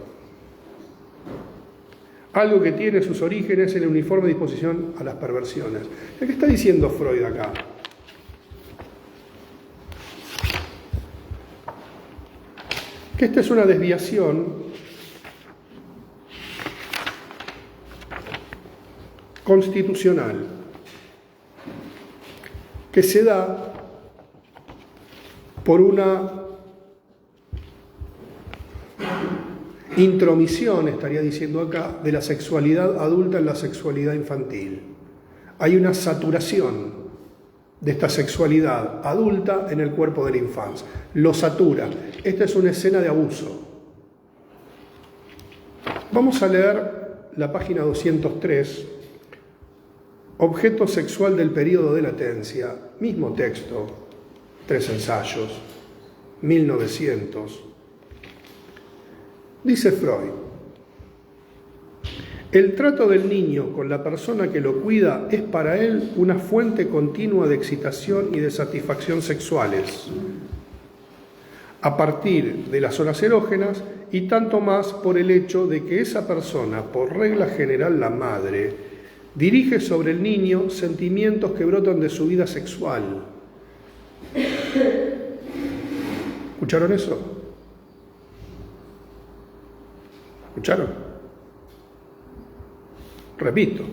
Algo que tiene sus orígenes en la uniforme disposición a las perversiones. ¿Qué está diciendo Freud acá? Que esta es una desviación constitucional que se da por una intromisión, estaría diciendo acá, de la sexualidad adulta en la sexualidad infantil. Hay una saturación de esta sexualidad adulta en el cuerpo de la infancia. Lo satura. Esta es una escena de abuso. Vamos a leer la página 203, objeto sexual del periodo de latencia, mismo texto, 3 ensayos, 1900. Dice Freud: el trato del niño con la persona que lo cuida es para él una fuente continua de excitación y de satisfacción sexuales, a partir de las zonas erógenas, y tanto más por el hecho de que esa persona, por regla general la madre, dirige sobre el niño sentimientos que brotan de su vida sexual. ¿Escucharon eso? ¿Escucharon? Repito,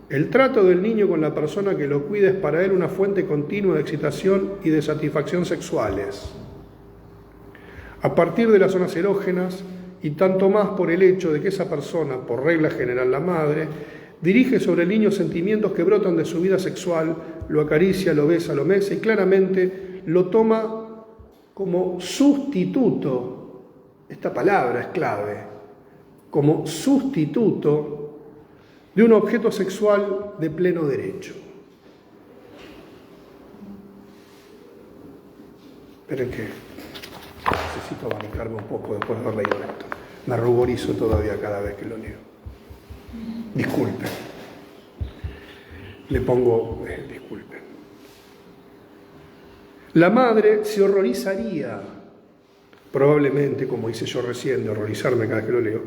el trato del niño con la persona que lo cuida es para él una fuente continua de excitación y de satisfacción sexuales, a partir de las zonas erógenas, y tanto más por el hecho de que esa persona, por regla general la madre, dirige sobre el niño sentimientos que brotan de su vida sexual, lo acaricia, lo besa, lo mece y claramente lo toma como sustituto. Esta palabra es clave, como sustituto de un objeto sexual de pleno derecho. Esperen que necesito bancarme un poco después de haber leído esto. Me ruborizo todavía cada vez que lo leo. Disculpen. Le pongo disculpen. La madre se horrorizaría, probablemente, como hice yo recién, de horrorizarme cada vez que lo leo,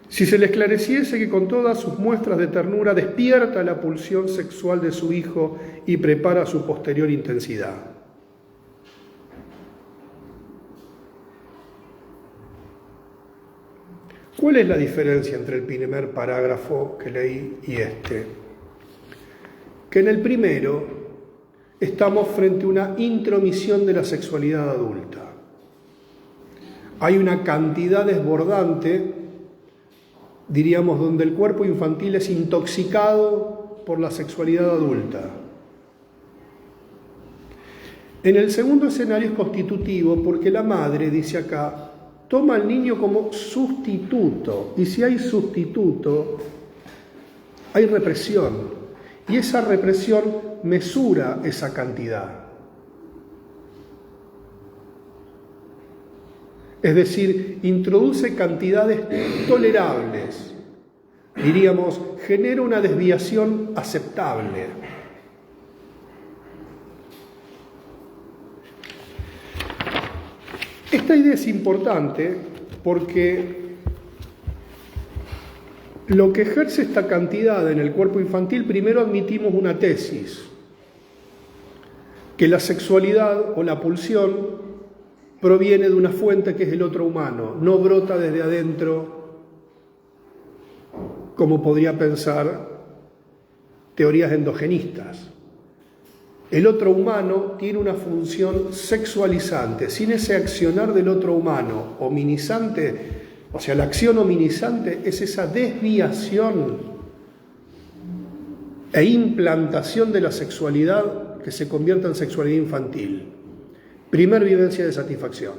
si se le esclareciese que con todas sus muestras de ternura despierta la pulsión sexual de su hijo y prepara su posterior intensidad. ¿Cuál es la diferencia entre el primer parágrafo que leí y este? Que en el primero, estamos frente a una intromisión de la sexualidad adulta. Hay una cantidad desbordante, diríamos, donde el cuerpo infantil es intoxicado por la sexualidad adulta. En el segundo escenario es constitutivo porque la madre, dice acá, toma al niño como sustituto. Y si hay sustituto, hay represión. Y esa represión mesura esa cantidad. Es decir, introduce cantidades tolerables. Diríamos, genera una desviación aceptable. Esta idea es importante porque lo que ejerce esta cantidad en el cuerpo infantil, primero admitimos una tesis, que la sexualidad o la pulsión proviene de una fuente que es el otro humano, no brota desde adentro, como podría pensar teorías endogenistas. El otro humano tiene una función sexualizante. Sin ese accionar del otro humano hominizante, o sea, la acción hominizante es esa desviación e implantación de la sexualidad que se convierta en sexualidad infantil. Primer vivencia de satisfacción.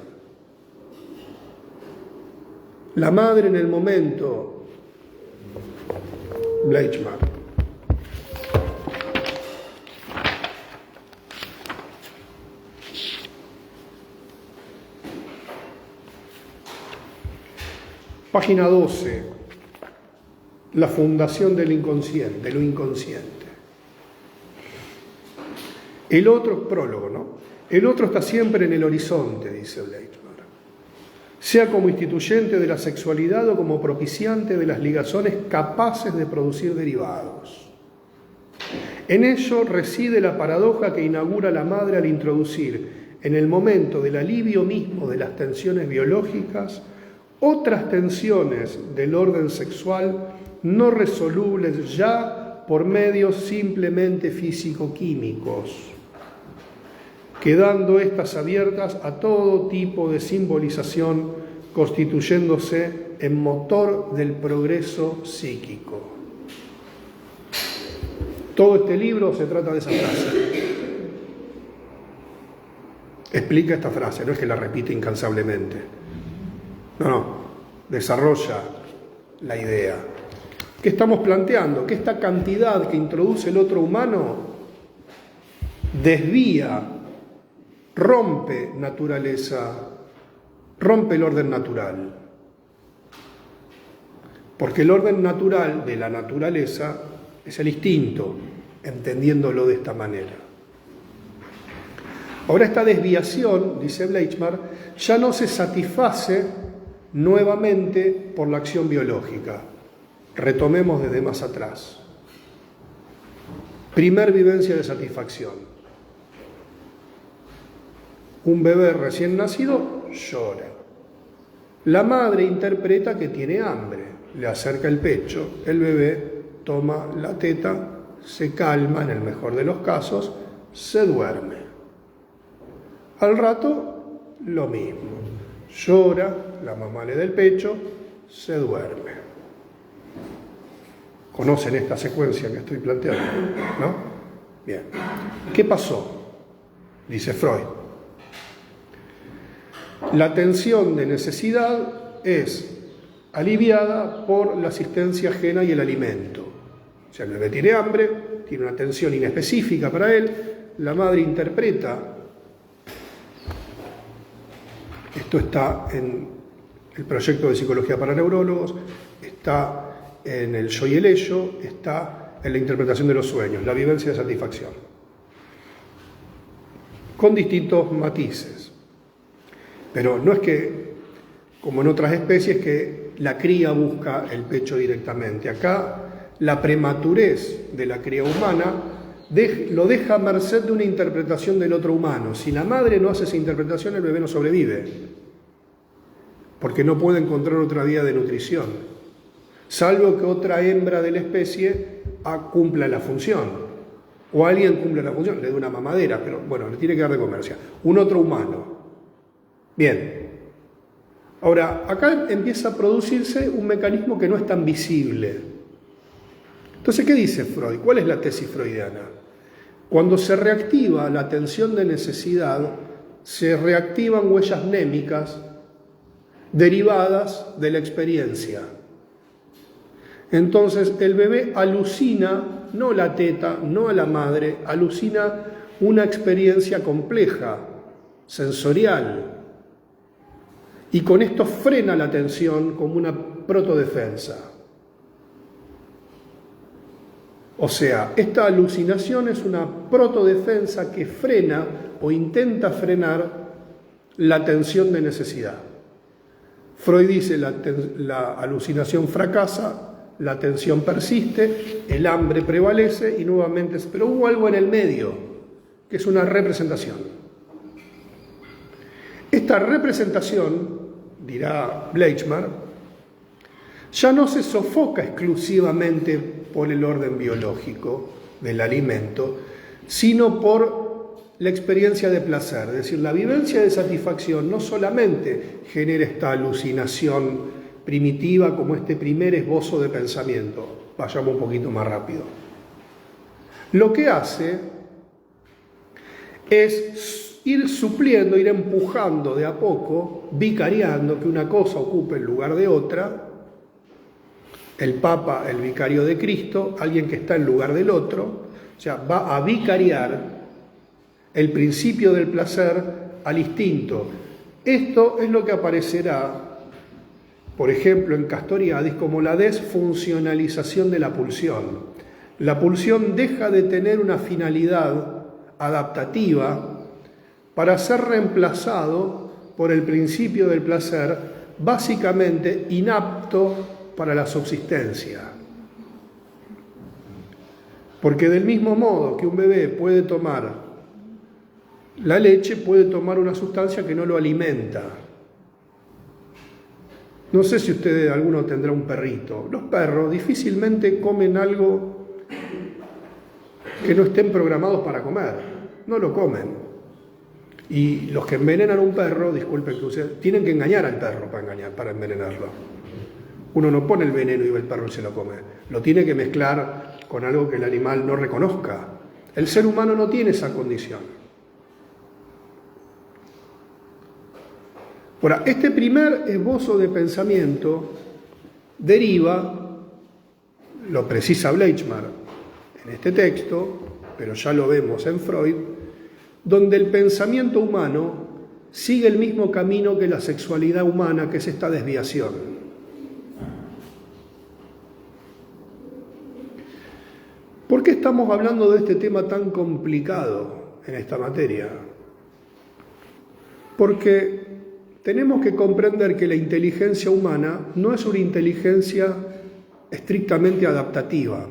La madre en el momento, Bleichmar. Página 12, la fundación del inconsciente, de lo inconsciente. El otro, prólogo, ¿no? El otro está siempre en el horizonte, dice Bleichmar, sea como instituyente de la sexualidad o como propiciante de las ligazones capaces de producir derivados. En ello reside la paradoja que inaugura la madre al introducir, en el momento del alivio mismo de las tensiones biológicas, otras tensiones del orden sexual no resolubles ya por medios simplemente físico-químicos, quedando éstas abiertas a todo tipo de simbolización, constituyéndose en motor del progreso psíquico. Todo este libro se trata de esa frase. Explica esta frase, no es que la repite incansablemente. No, desarrolla la idea. ¿Qué estamos planteando? Que esta cantidad que introduce el otro humano desvía, rompe naturaleza, rompe el orden natural. Porque el orden natural de la naturaleza es el instinto, entendiéndolo de esta manera. Ahora esta desviación, dice Bleichmar, ya no se satisface nuevamente por la acción biológica. Retomemos desde más atrás. Primer vivencia de satisfacción. Un bebé recién nacido llora. La madre interpreta que tiene hambre, le acerca el pecho, el bebé toma la teta, se calma en el mejor de los casos, se duerme. Al rato, lo mismo. Llora, la mamá le da el pecho, se duerme. ¿Conocen esta secuencia que estoy planteando? ¿No? Bien. ¿Qué pasó? Dice Freud. La tensión de necesidad es aliviada por la asistencia ajena y el alimento. O sea, el bebé tiene hambre, tiene una tensión inespecífica para él, la madre interpreta. Esto está en el proyecto de psicología para neurólogos, está en el yo y el ello, está en la interpretación de los sueños, la vivencia de satisfacción, con distintos matices. Pero no es que, como en otras especies, que la cría busca el pecho directamente. Acá la prematurez de la cría humana lo deja a merced de una interpretación del otro humano. Si la madre no hace esa interpretación, el bebé no sobrevive, porque no puede encontrar otra vía de nutrición, salvo que otra hembra de la especie cumpla la función. O alguien cumple la función, le da una mamadera, pero bueno, le tiene que dar de comer. O sea, un otro humano. Bien. Ahora, acá empieza a producirse un mecanismo que no es tan visible. Entonces, ¿qué dice Freud? ¿Cuál es la tesis freudiana? Cuando se reactiva la tensión de necesidad, se reactivan huellas mnémicas derivadas de la experiencia. Entonces, el bebé alucina, no la teta, no a la madre, alucina una experiencia compleja, sensorial. Y con esto frena la tensión como una protodefensa. O sea, esta alucinación es una protodefensa que frena o intenta frenar la tensión de necesidad. Freud dice la alucinación fracasa, la tensión persiste, el hambre prevalece y nuevamente, pero hubo algo en el medio, que es una representación. Esta representación, dirá Bleichmar, ya no se sofoca exclusivamente por el orden biológico del alimento, sino por la experiencia de placer. Es decir, la vivencia de satisfacción no solamente genera esta alucinación primitiva como este primer esbozo de pensamiento. Vayamos un poquito más rápido. Lo que hace es ir supliendo, ir empujando de a poco, vicariando, que una cosa ocupe el lugar de otra. El Papa, el vicario de Cristo, alguien que está en lugar del otro, o sea, va a vicariar el principio del placer al instinto. Esto es lo que aparecerá, por ejemplo, en Castoriadis como la desfuncionalización de la pulsión. La pulsión deja de tener una finalidad adaptativa para ser reemplazado por el principio del placer, básicamente inapto para la subsistencia. Porque del mismo modo que un bebé puede tomar la leche, puede tomar una sustancia que no lo alimenta. No sé si alguno tendrá un perrito. Los perros difícilmente comen algo que no estén programados para comer. No lo comen. Y los que envenenan a un perro, disculpen que ustedes, tienen que engañar al perro para envenenarlo. Uno no pone el veneno y el perro se lo come. Lo tiene que mezclar con algo que el animal no reconozca. El ser humano no tiene esa condición. Ahora, este primer esbozo de pensamiento deriva, lo precisa Bleichmar en este texto, pero ya lo vemos en Freud, donde el pensamiento humano sigue el mismo camino que la sexualidad humana, que es esta desviación. ¿Por qué estamos hablando de este tema tan complicado en esta materia? Porque tenemos que comprender que la inteligencia humana no es una inteligencia estrictamente adaptativa.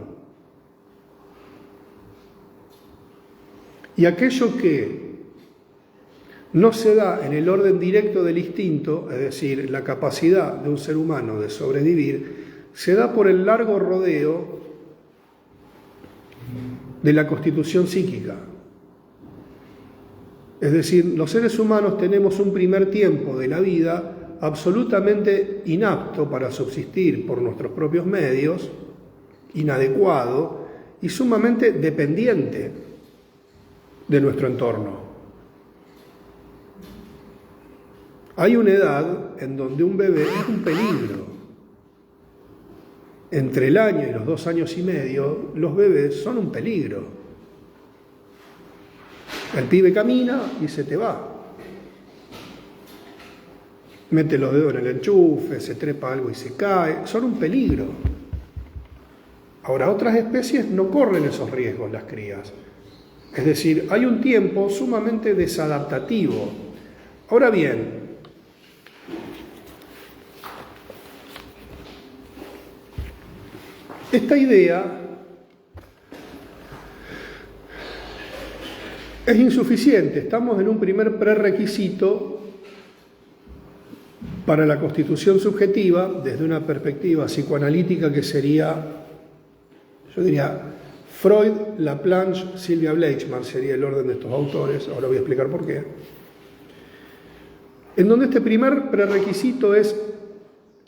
Y aquello que no se da en el orden directo del instinto, es decir, la capacidad de un ser humano de sobrevivir, se da por el largo rodeo de la constitución psíquica. Es decir, los seres humanos tenemos un primer tiempo de la vida absolutamente inapto para subsistir por nuestros propios medios, inadecuado y sumamente dependiente de nuestro entorno. Hay una edad en donde un bebé es un peligro. Entre el año y los 2 años y medio, los bebés son un peligro. El pibe camina y se te va. Mete los dedos en el enchufe, se trepa algo y se cae. Son un peligro. Ahora, otras especies no corren esos riesgos, las crías. Es decir, hay un tiempo sumamente desadaptativo. Ahora bien, esta idea es insuficiente. Estamos en un primer prerequisito para la constitución subjetiva desde una perspectiva psicoanalítica que sería, yo diría, Freud, Laplanche, Sylvia Bleichmann sería el orden de estos autores, ahora voy a explicar por qué, en donde este primer prerequisito es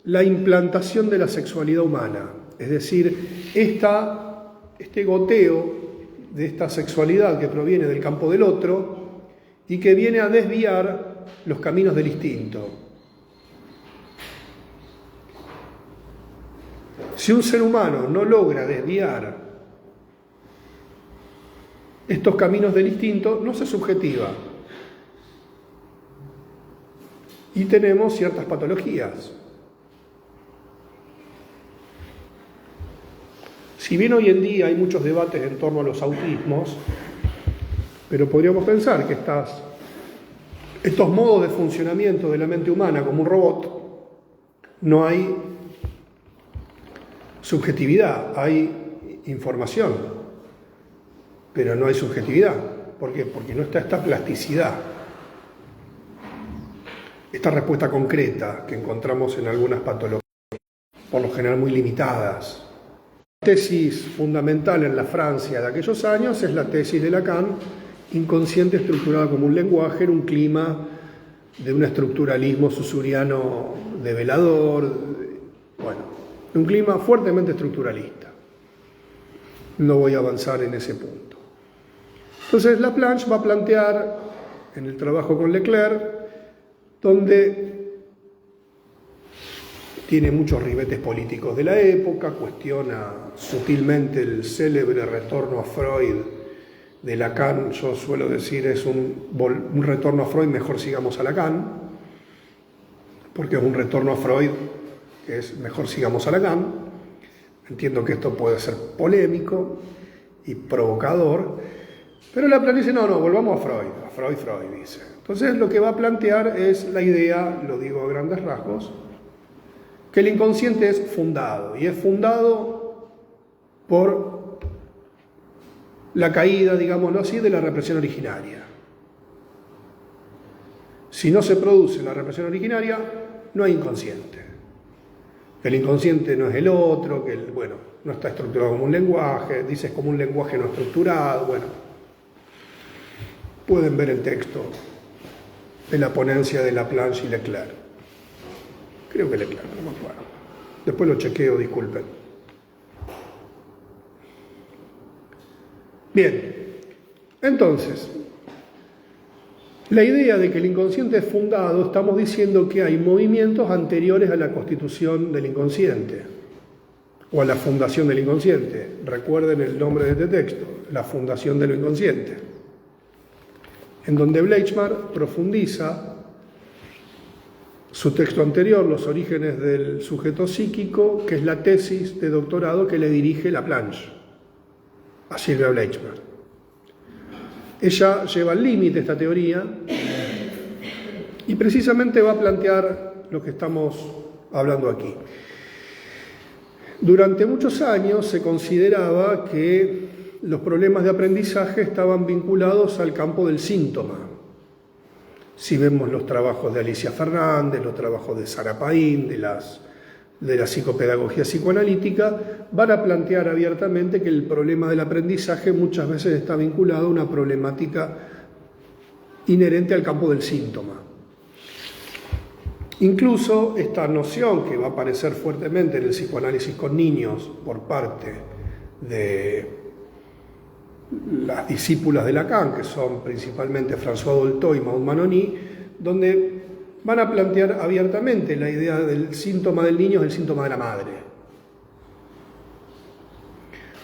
la implantación de la sexualidad humana, es decir, este goteo de esta sexualidad que proviene del campo del otro y que viene a desviar los caminos del instinto. Si un ser humano no logra desviar estos caminos del instinto, no se subjetiva. Y tenemos ciertas patologías. Si bien hoy en día hay muchos debates en torno a los autismos, pero podríamos pensar que estos modos de funcionamiento de la mente humana como un robot, no hay subjetividad, hay información, pero no hay subjetividad. ¿Por qué? Porque no está esta plasticidad, esta respuesta concreta que encontramos en algunas patologías, por lo general muy limitadas. La tesis fundamental en la Francia de aquellos años es la tesis de Lacan, inconsciente estructurado como un lenguaje en un clima de un estructuralismo susuriano develador, un clima fuertemente estructuralista. No voy a avanzar en ese punto. Entonces Laplanche va a plantear en el trabajo con Leclerc, donde tiene muchos ribetes políticos de la época, cuestiona sutilmente el célebre retorno a Freud de Lacan. Yo suelo decir es un retorno a Freud, mejor sigamos a Lacan, porque es un retorno a Freud que es mejor sigamos a Lacan. Entiendo que esto puede ser polémico y provocador, pero Laplanche dice, no, volvamos a Freud, dice. Entonces lo que va a plantear es la idea, lo digo a grandes rasgos, que el inconsciente es fundado, y es fundado por la caída, digámoslo así, de la represión originaria. Si no se produce la represión originaria, no hay inconsciente. El inconsciente no es el otro, no está estructurado como un lenguaje, dices como un lenguaje no estructurado, pueden ver el texto de la ponencia de Laplanche y Leclerc. Creo que Leclerc, no me acuerdo. Después lo chequeo, disculpen. Bien, entonces, la idea de que el inconsciente es fundado, estamos diciendo que hay movimientos anteriores a la constitución del inconsciente, o a la fundación del inconsciente. Recuerden el nombre de este texto, la fundación del inconsciente, en donde Bleichmann profundiza su texto anterior, Los orígenes del sujeto psíquico, que es la tesis de doctorado que le dirige Laplanche a Sylvia Bleichmann. Ella lleva al límite esta teoría y precisamente va a plantear lo que estamos hablando aquí. Durante muchos años se consideraba que los problemas de aprendizaje estaban vinculados al campo del síntoma. Si vemos los trabajos de Alicia Fernández, los trabajos de Sara Paín, de la psicopedagogía psicoanalítica, van a plantear abiertamente que el problema del aprendizaje muchas veces está vinculado a una problemática inherente al campo del síntoma. Incluso esta noción que va a aparecer fuertemente en el psicoanálisis con niños por parte de las discípulas de Lacan, que son principalmente François Dolto y Maud Manoni, donde van a plantear abiertamente la idea del síntoma del niño es el síntoma de la madre.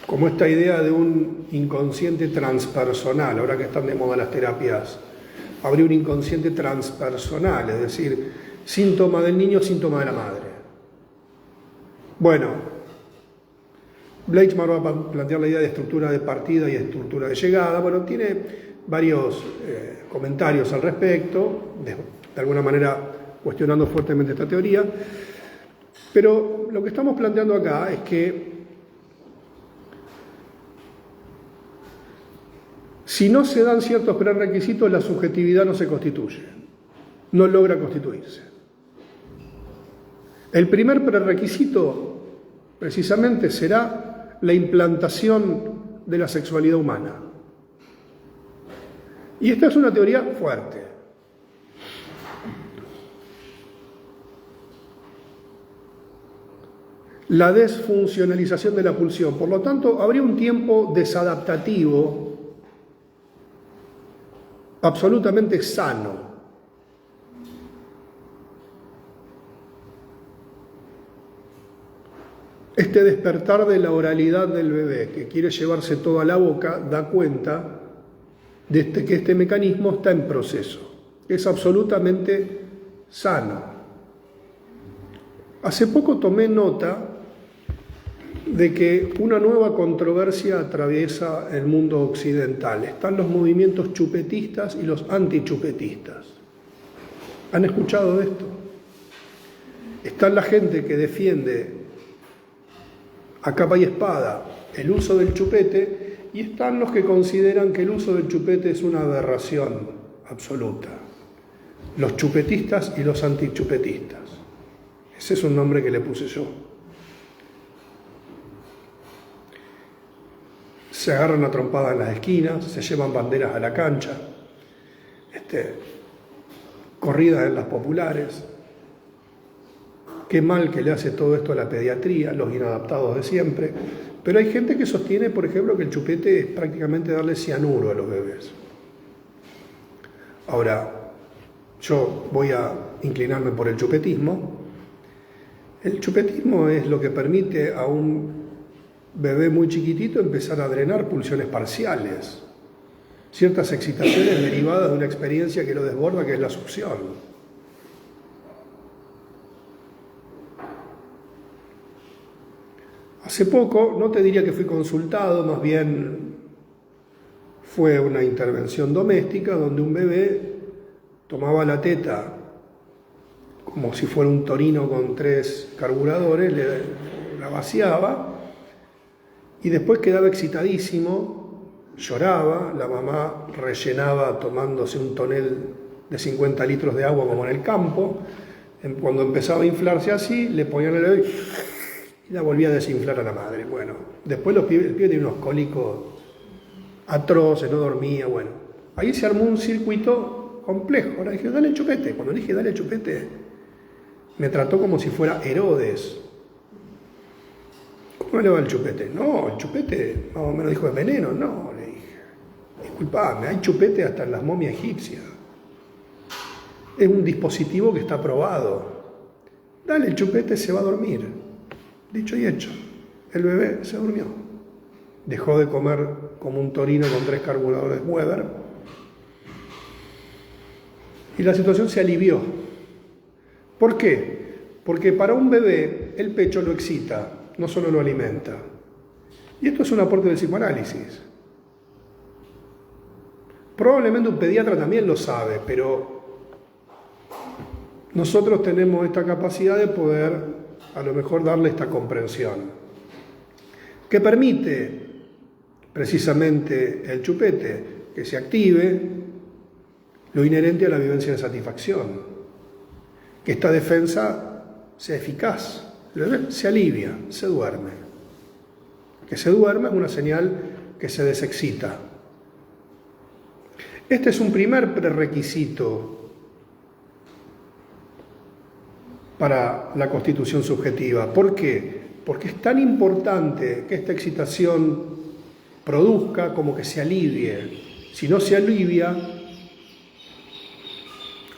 Como esta idea de un inconsciente transpersonal, ahora que están de moda las terapias, habría un inconsciente transpersonal, es decir, síntoma del niño, síntoma de la madre. Bleichmann va a plantear la idea de estructura de partida y estructura de llegada. Tiene varios comentarios al respecto, de alguna manera cuestionando fuertemente esta teoría, pero lo que estamos planteando acá es que si no se dan ciertos prerequisitos, la subjetividad no se constituye, no logra constituirse. El primer prerequisito precisamente será la implantación de la sexualidad humana. Y esta es una teoría fuerte. La desfuncionalización de la pulsión. Por lo tanto, habría un tiempo desadaptativo absolutamente sano. Este despertar de la oralidad del bebé, que quiere llevarse todo a la boca, da cuenta de que este mecanismo está en proceso. Es absolutamente sano. Hace poco tomé nota de que una nueva controversia atraviesa el mundo occidental. Están los movimientos chupetistas y los antichupetistas. ¿Han escuchado de esto? Está la gente que defiende a capa y espada el uso del chupete y están los que consideran que el uso del chupete es una aberración absoluta. Los chupetistas y los antichupetistas. Ese es un nombre que le puse yo. Se agarran a trompadas en las esquinas, se llevan banderas a la cancha, corridas en las populares. Qué mal que le hace todo esto a la pediatría, los inadaptados de siempre. Pero hay gente que sostiene, por ejemplo, que el chupete es prácticamente darle cianuro a los bebés. Ahora, yo voy a inclinarme por el chupetismo. El chupetismo es lo que permite a un bebé muy chiquitito empezar a drenar pulsiones parciales, ciertas excitaciones derivadas de una experiencia que lo desborda, que es la succión. Hace poco, no te diría que fui consultado, más bien fue una intervención doméstica donde un bebé tomaba la teta como si fuera un torino con 3 carburadores, la vaciaba y después quedaba excitadísimo, lloraba, la mamá rellenaba tomándose un tonel de 50 litros de agua como en el campo. Cuando empezaba a inflarse así, le ponían el bebé y la volvía a desinflar a la madre. Bueno, después el pibe tenía unos cólicos atroces, no dormía, bueno. Ahí se armó un circuito complejo. Ahora dije, dale el chupete. Cuando dije, dale el chupete, me trató como si fuera Herodes. ¿Cómo le va el chupete? No, el chupete, más o menos dijo, es veneno. No, le dije, disculpame, hay chupete hasta en las momias egipcias. Es un dispositivo que está probado. Dale el chupete, se va a dormir. Dicho y hecho, el bebé se durmió. Dejó de comer como un torino con 3 carburadores Weber. Y la situación se alivió. ¿Por qué? Porque para un bebé el pecho lo excita, no solo lo alimenta. Y esto es un aporte del psicoanálisis. Probablemente un pediatra también lo sabe, pero nosotros tenemos esta capacidad de poder a lo mejor darle esta comprensión, que permite precisamente el chupete que se active lo inherente a la vivencia de satisfacción, que esta defensa sea eficaz, se alivia, se duerme. Que se duerme es una señal que se desexcita. Este es un primer prerequisito para la constitución subjetiva. ¿Por qué? Porque es tan importante que esta excitación produzca como que se alivie. Si no se alivia,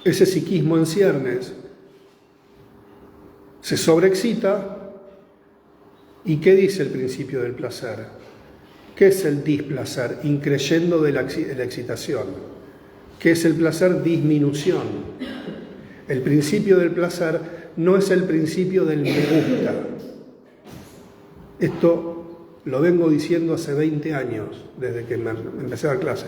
ese psiquismo en ciernes se sobreexcita. ¿Y qué dice el principio del placer? ¿Qué es el displacer? Increyendo de la excitación. ¿Qué es el placer? Disminución. El principio del placer no es el principio del me gusta. Esto lo vengo diciendo hace 20 años, desde que empecé a dar clase.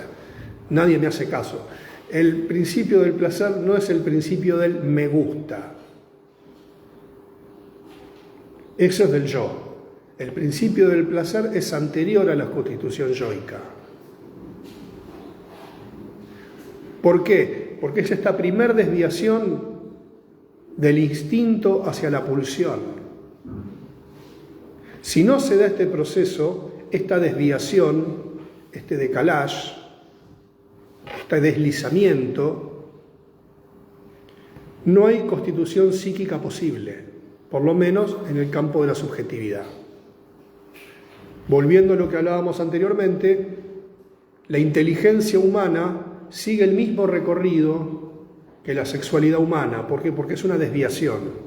Nadie me hace caso. El principio del placer no es el principio del me gusta. Eso es del yo. El principio del placer es anterior a la constitución yoica. ¿Por qué? Porque es esta primer desviación del instinto hacia la pulsión. Si no se da este proceso, esta desviación, este decalage, este deslizamiento, no hay constitución psíquica posible, por lo menos en el campo de la subjetividad. Volviendo a lo que hablábamos anteriormente, la inteligencia humana sigue el mismo recorrido que la sexualidad humana. ¿Por qué? Porque es una desviación.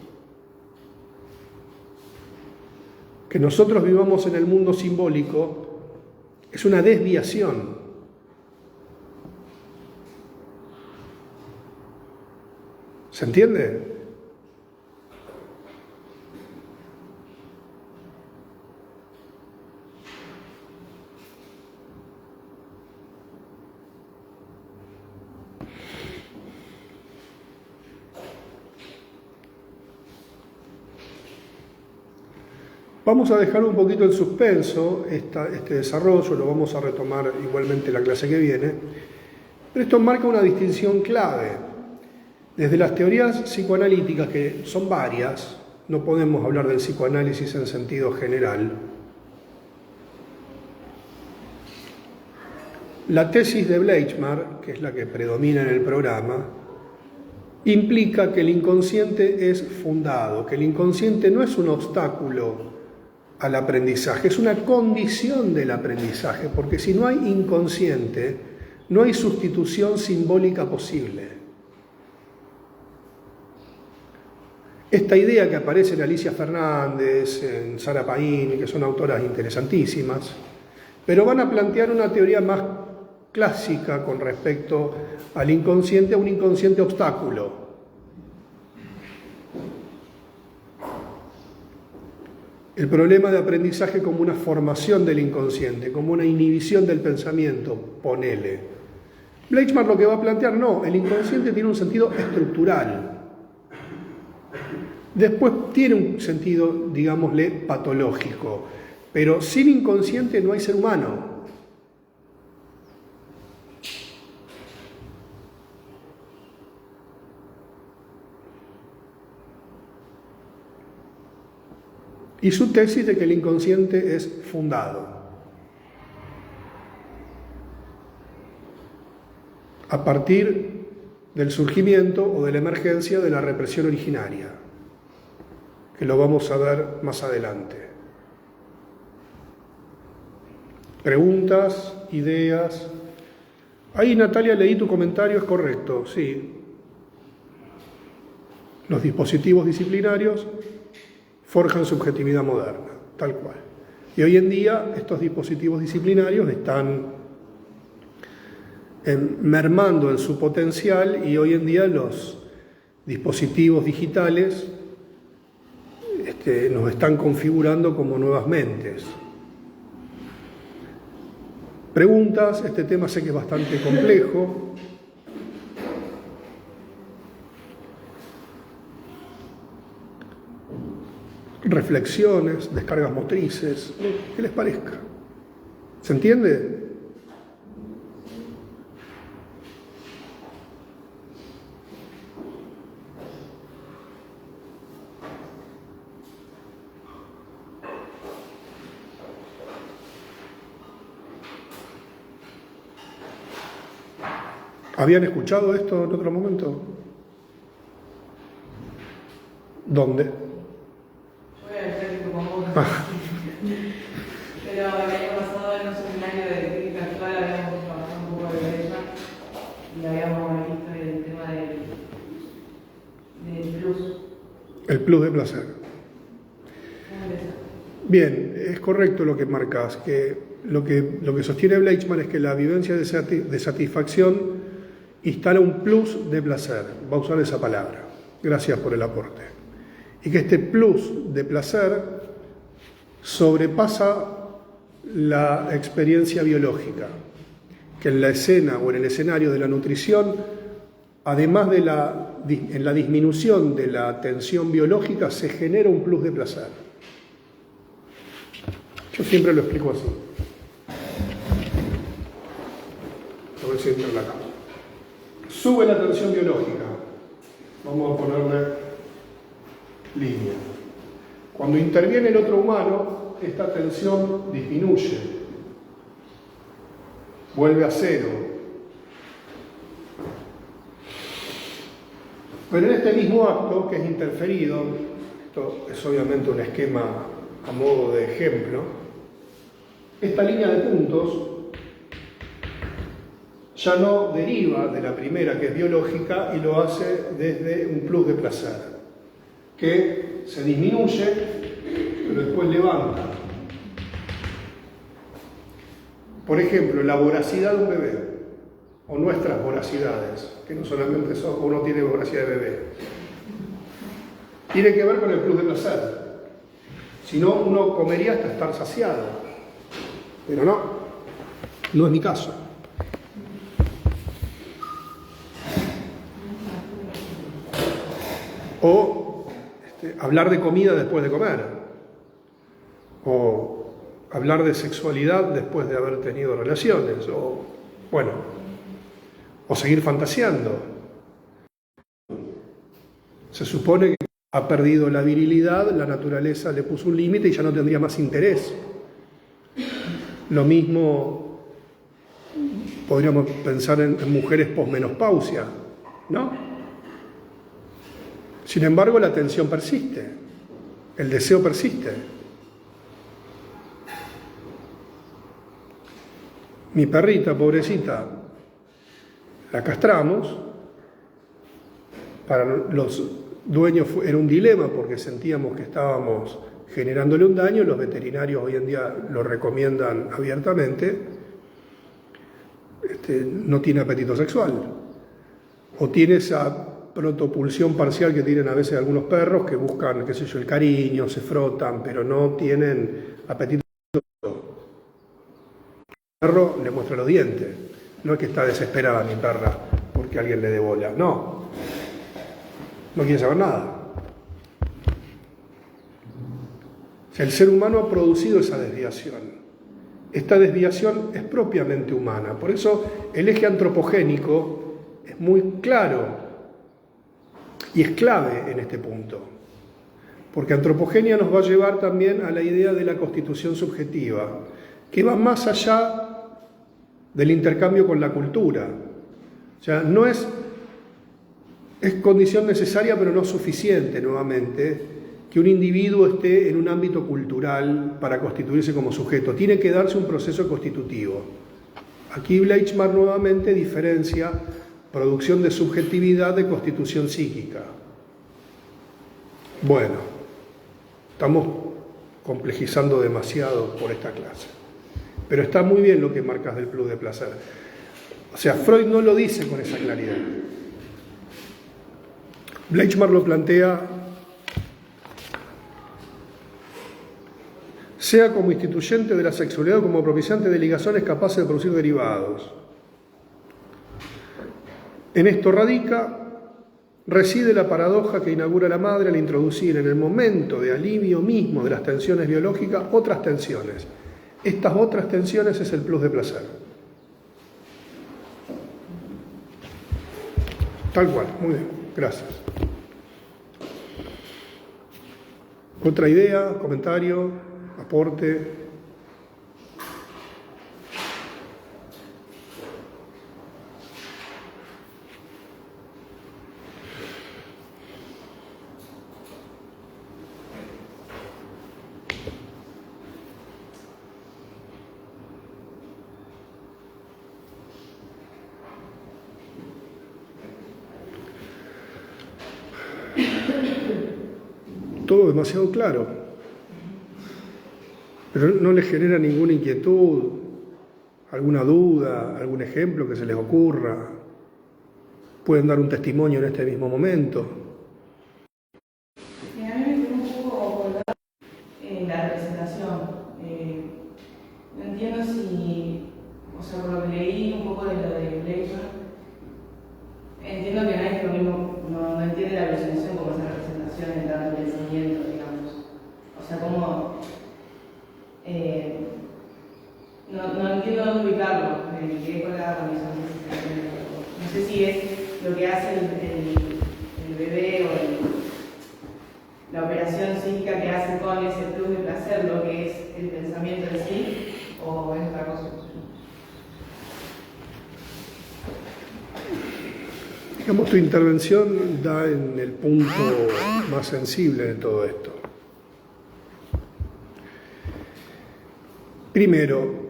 Que nosotros vivamos en el mundo simbólico es una desviación. ¿Se entiende? Vamos a dejar un poquito en suspenso este desarrollo, lo vamos a retomar igualmente la clase que viene, pero esto marca una distinción clave. Desde las teorías psicoanalíticas, que son varias, no podemos hablar del psicoanálisis en sentido general, la tesis de Bleichmar, que es la que predomina en el programa, implica que el inconsciente es fundado, que el inconsciente no es un obstáculo al aprendizaje, es una condición del aprendizaje, porque si no hay inconsciente, no hay sustitución simbólica posible. Esta idea que aparece en Alicia Fernández, en Sara Paín, que son autoras interesantísimas, pero van a plantear una teoría más clásica con respecto al inconsciente, a un inconsciente obstáculo. El problema de aprendizaje como una formación del inconsciente, como una inhibición del pensamiento, ponele. Bleichmar lo que va a plantear, no, el inconsciente tiene un sentido estructural. Después tiene un sentido, digámosle, patológico, pero sin inconsciente no hay ser humano. Y su tesis de que el inconsciente es fundado a partir del surgimiento o de la emergencia de la represión originaria, que lo vamos a ver más adelante. Preguntas, ideas. Ahí, Natalia, leí tu comentario, es correcto, sí. Los dispositivos disciplinarios forjan subjetividad moderna, tal cual. Y hoy en día estos dispositivos disciplinarios están mermando en su potencial, y hoy en día los dispositivos digitales nos están configurando como nuevas mentes. Preguntas, este tema sé que es bastante complejo. Reflexiones, descargas motrices, ¿qué les parezca? ¿Se entiende? ¿Habían escuchado esto en otro momento? ¿Dónde? Pero el año pasado en un seminario de crítica actual habíamos trabajado un poco de Bleichmar y habíamos visto el tema del plus. El plus de placer. Bien, es correcto lo que marcas, que lo que sostiene Bleichmar es que la vivencia de satisfacción instala un plus de placer, va a usar esa palabra, gracias por el aporte, y que este plus de placer sobrepasa la experiencia biológica, que en la escena o en el escenario de la nutrición, además de en la disminución de la tensión biológica, se genera un plus de placer. Yo siempre lo explico así. A ver si entra en la cámara. Sube la tensión biológica. Vamos a ponerle línea. Cuando interviene el otro humano, esta tensión disminuye, vuelve a cero. Pero en este mismo acto, que es interferido, esto es obviamente un esquema a modo de ejemplo, esta línea de puntos ya no deriva de la primera, que es biológica, y lo hace desde un plus de placer, que se disminuye, pero después levanta. Por ejemplo, la voracidad de un bebé, o nuestras voracidades, que no solamente uno tiene voracidad de bebé, tiene que ver con el plus de placer. Si no, uno comería hasta estar saciado. Pero no es mi caso. O hablar de comida después de comer. O hablar de sexualidad después de haber tenido relaciones. O seguir fantaseando. Se supone que ha perdido la virilidad, la naturaleza le puso un límite y ya no tendría más interés. Lo mismo podríamos pensar en mujeres posmenopausia, ¿no? Sin embargo, la tensión persiste, el deseo persiste. Mi perrita, pobrecita, la castramos. Para los dueños era un dilema porque sentíamos que estábamos generándole un daño. Los veterinarios hoy en día lo recomiendan abiertamente. No tiene apetito sexual, o tiene esa protopulsión parcial que tienen a veces algunos perros que buscan, qué sé yo, el cariño, se frotan, pero no tienen apetito sexual. El perro le muestra los dientes, no es que está desesperada mi perra porque alguien le dé bola, no quiere saber nada. O sea, el ser humano ha producido esa desviación. Esta desviación es propiamente humana. Por eso el eje antropogénico es muy claro y es clave en este punto. Porque antropogenia nos va a llevar también a la idea de la constitución subjetiva, que va más allá del intercambio con la cultura. O sea, es condición necesaria pero no suficiente, nuevamente, que un individuo esté en un ámbito cultural para constituirse como sujeto. Tiene que darse un proceso constitutivo. Aquí Bleichmar nuevamente diferencia producción de subjetividad de constitución psíquica. Bueno, estamos complejizando demasiado por esta clase. Pero está muy bien lo que marcas del plus de placer. O sea, Freud no lo dice con esa claridad. Bleichmar lo plantea, sea como instituyente de la sexualidad o como propiciante de ligaciones capaces de producir derivados. En esto reside la paradoja que inaugura la madre al introducir en el momento de alivio mismo de las tensiones biológicas otras tensiones. Estas otras tensiones es el plus de placer. Tal cual, muy bien, gracias. ¿Otra idea, comentario, aporte? Todo demasiado claro, pero no les genera ninguna inquietud, alguna duda, algún ejemplo que se les ocurra. Pueden dar un testimonio en este mismo momento. Sí, a mí me quedó un poco colgado la representación. No entiendo si, o sea, por lo que leí un poco de lo de Bleichmar, entiendo que nadie lo mismo, no entiende la representación como esa representación en tanto pensamiento, digamos. O sea, como no entiendo dónde ubicarlo, me quedé colgada con eso. No sé si es lo que hace el bebé o la operación variación psíquica que hace con ese plus de placer lo que es el pensamiento en sí, o es otra cosa. Digamos, tu intervención da en el punto más sensible de todo esto. Primero,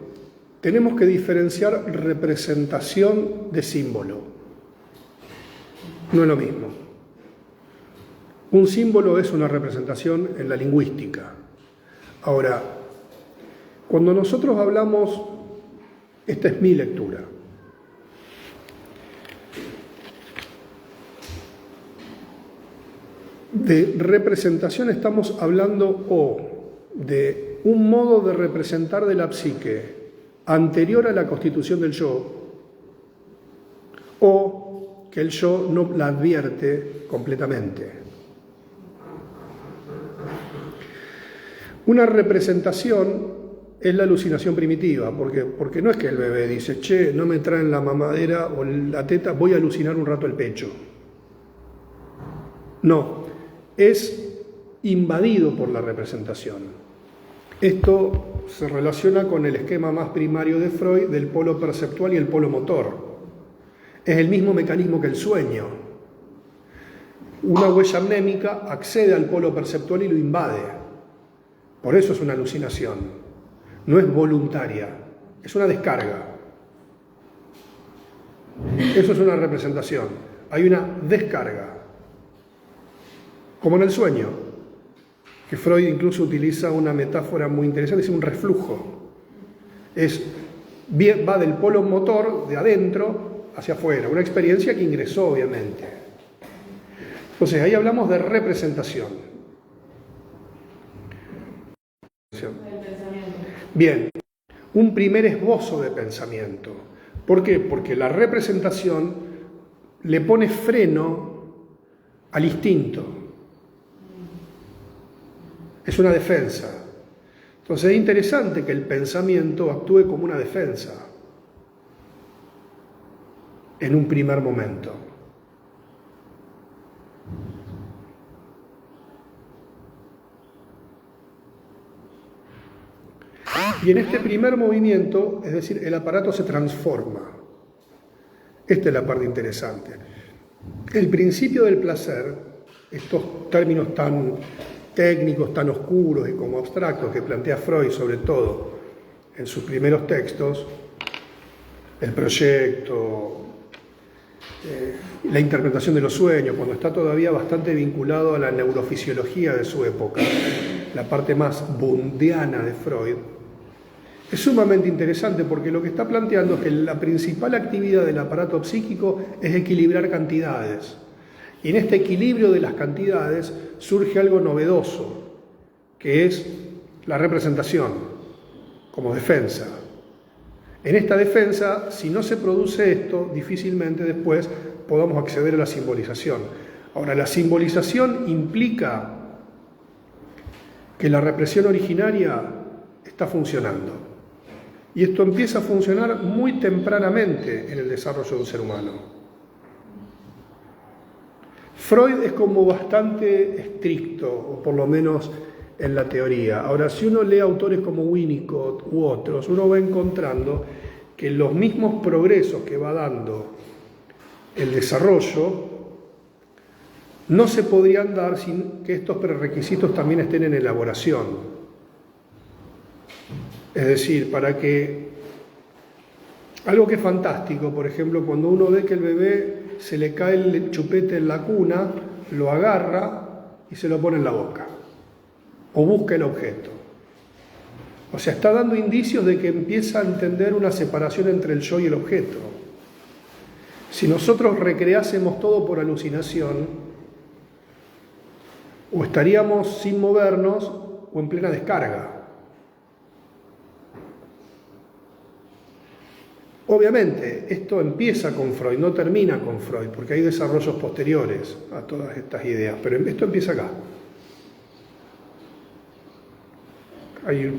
tenemos que diferenciar representación de símbolo. No es lo mismo. Un símbolo es una representación en la lingüística. Ahora, cuando nosotros hablamos, esta es mi lectura, de representación estamos hablando o de un modo de representar de la psique anterior a la constitución del yo, o que el yo no la advierte completamente. Una representación es la alucinación primitiva, porque no es que el bebé dice, che, no me traen la mamadera o la teta, voy a alucinar un rato el pecho. No, es invadido por la representación. Esto se relaciona con el esquema más primario de Freud del polo perceptual y el polo motor. Es el mismo mecanismo que el sueño. Una huella mnémica accede al polo perceptual y lo invade. Por eso es una alucinación. No es voluntaria, es una descarga. Eso es una representación. Hay una descarga. Como en el sueño, que Freud incluso utiliza una metáfora muy interesante, es un reflujo. Va del polo motor de adentro hacia afuera, una experiencia que ingresó obviamente. Entonces ahí hablamos de representación. Bien, un primer esbozo de pensamiento. ¿Por qué? Porque la representación le pone freno al instinto. Es una defensa. Entonces es interesante que el pensamiento actúe como una defensa en un primer momento. Y en este primer movimiento, es decir, el aparato se transforma. Esta es la parte interesante. El principio del placer, estos términos tan técnicos, tan oscuros y como abstractos que plantea Freud, sobre todo en sus primeros textos, el proyecto, la interpretación de los sueños, cuando está todavía bastante vinculado a la neurofisiología de su época, la parte más bundiana de Freud, es sumamente interesante porque lo que está planteando es que la principal actividad del aparato psíquico es equilibrar cantidades. Y en este equilibrio de las cantidades surge algo novedoso, que es la representación como defensa. En esta defensa, si no se produce esto, difícilmente después podamos acceder a la simbolización. Ahora, la simbolización implica que la represión originaria está funcionando. Y esto empieza a funcionar muy tempranamente en el desarrollo de un ser humano. Freud es como bastante estricto, o por lo menos en la teoría. Ahora, si uno lee autores como Winnicott u otros, uno va encontrando que los mismos progresos que va dando el desarrollo no se podrían dar sin que estos prerequisitos también estén en elaboración. Es decir, para que algo que es fantástico, por ejemplo, cuando uno ve que el bebé se le cae el chupete en la cuna, lo agarra y se lo pone en la boca, o busca el objeto. O sea, está dando indicios de que empieza a entender una separación entre el yo y el objeto. Si nosotros recreásemos todo por alucinación, o estaríamos sin movernos o en plena descarga. Obviamente, esto empieza con Freud, no termina con Freud, porque hay desarrollos posteriores a todas estas ideas, pero esto empieza acá. Hay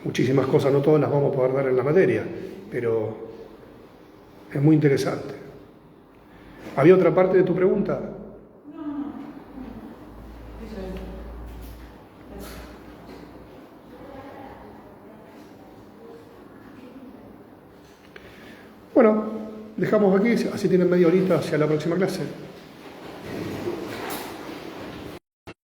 muchísimas cosas, no todas las vamos a poder dar en la materia, pero es muy interesante. ¿Había otra parte de tu pregunta? No. Eso Bueno, dejamos aquí, así tienen media horita hacia la próxima clase.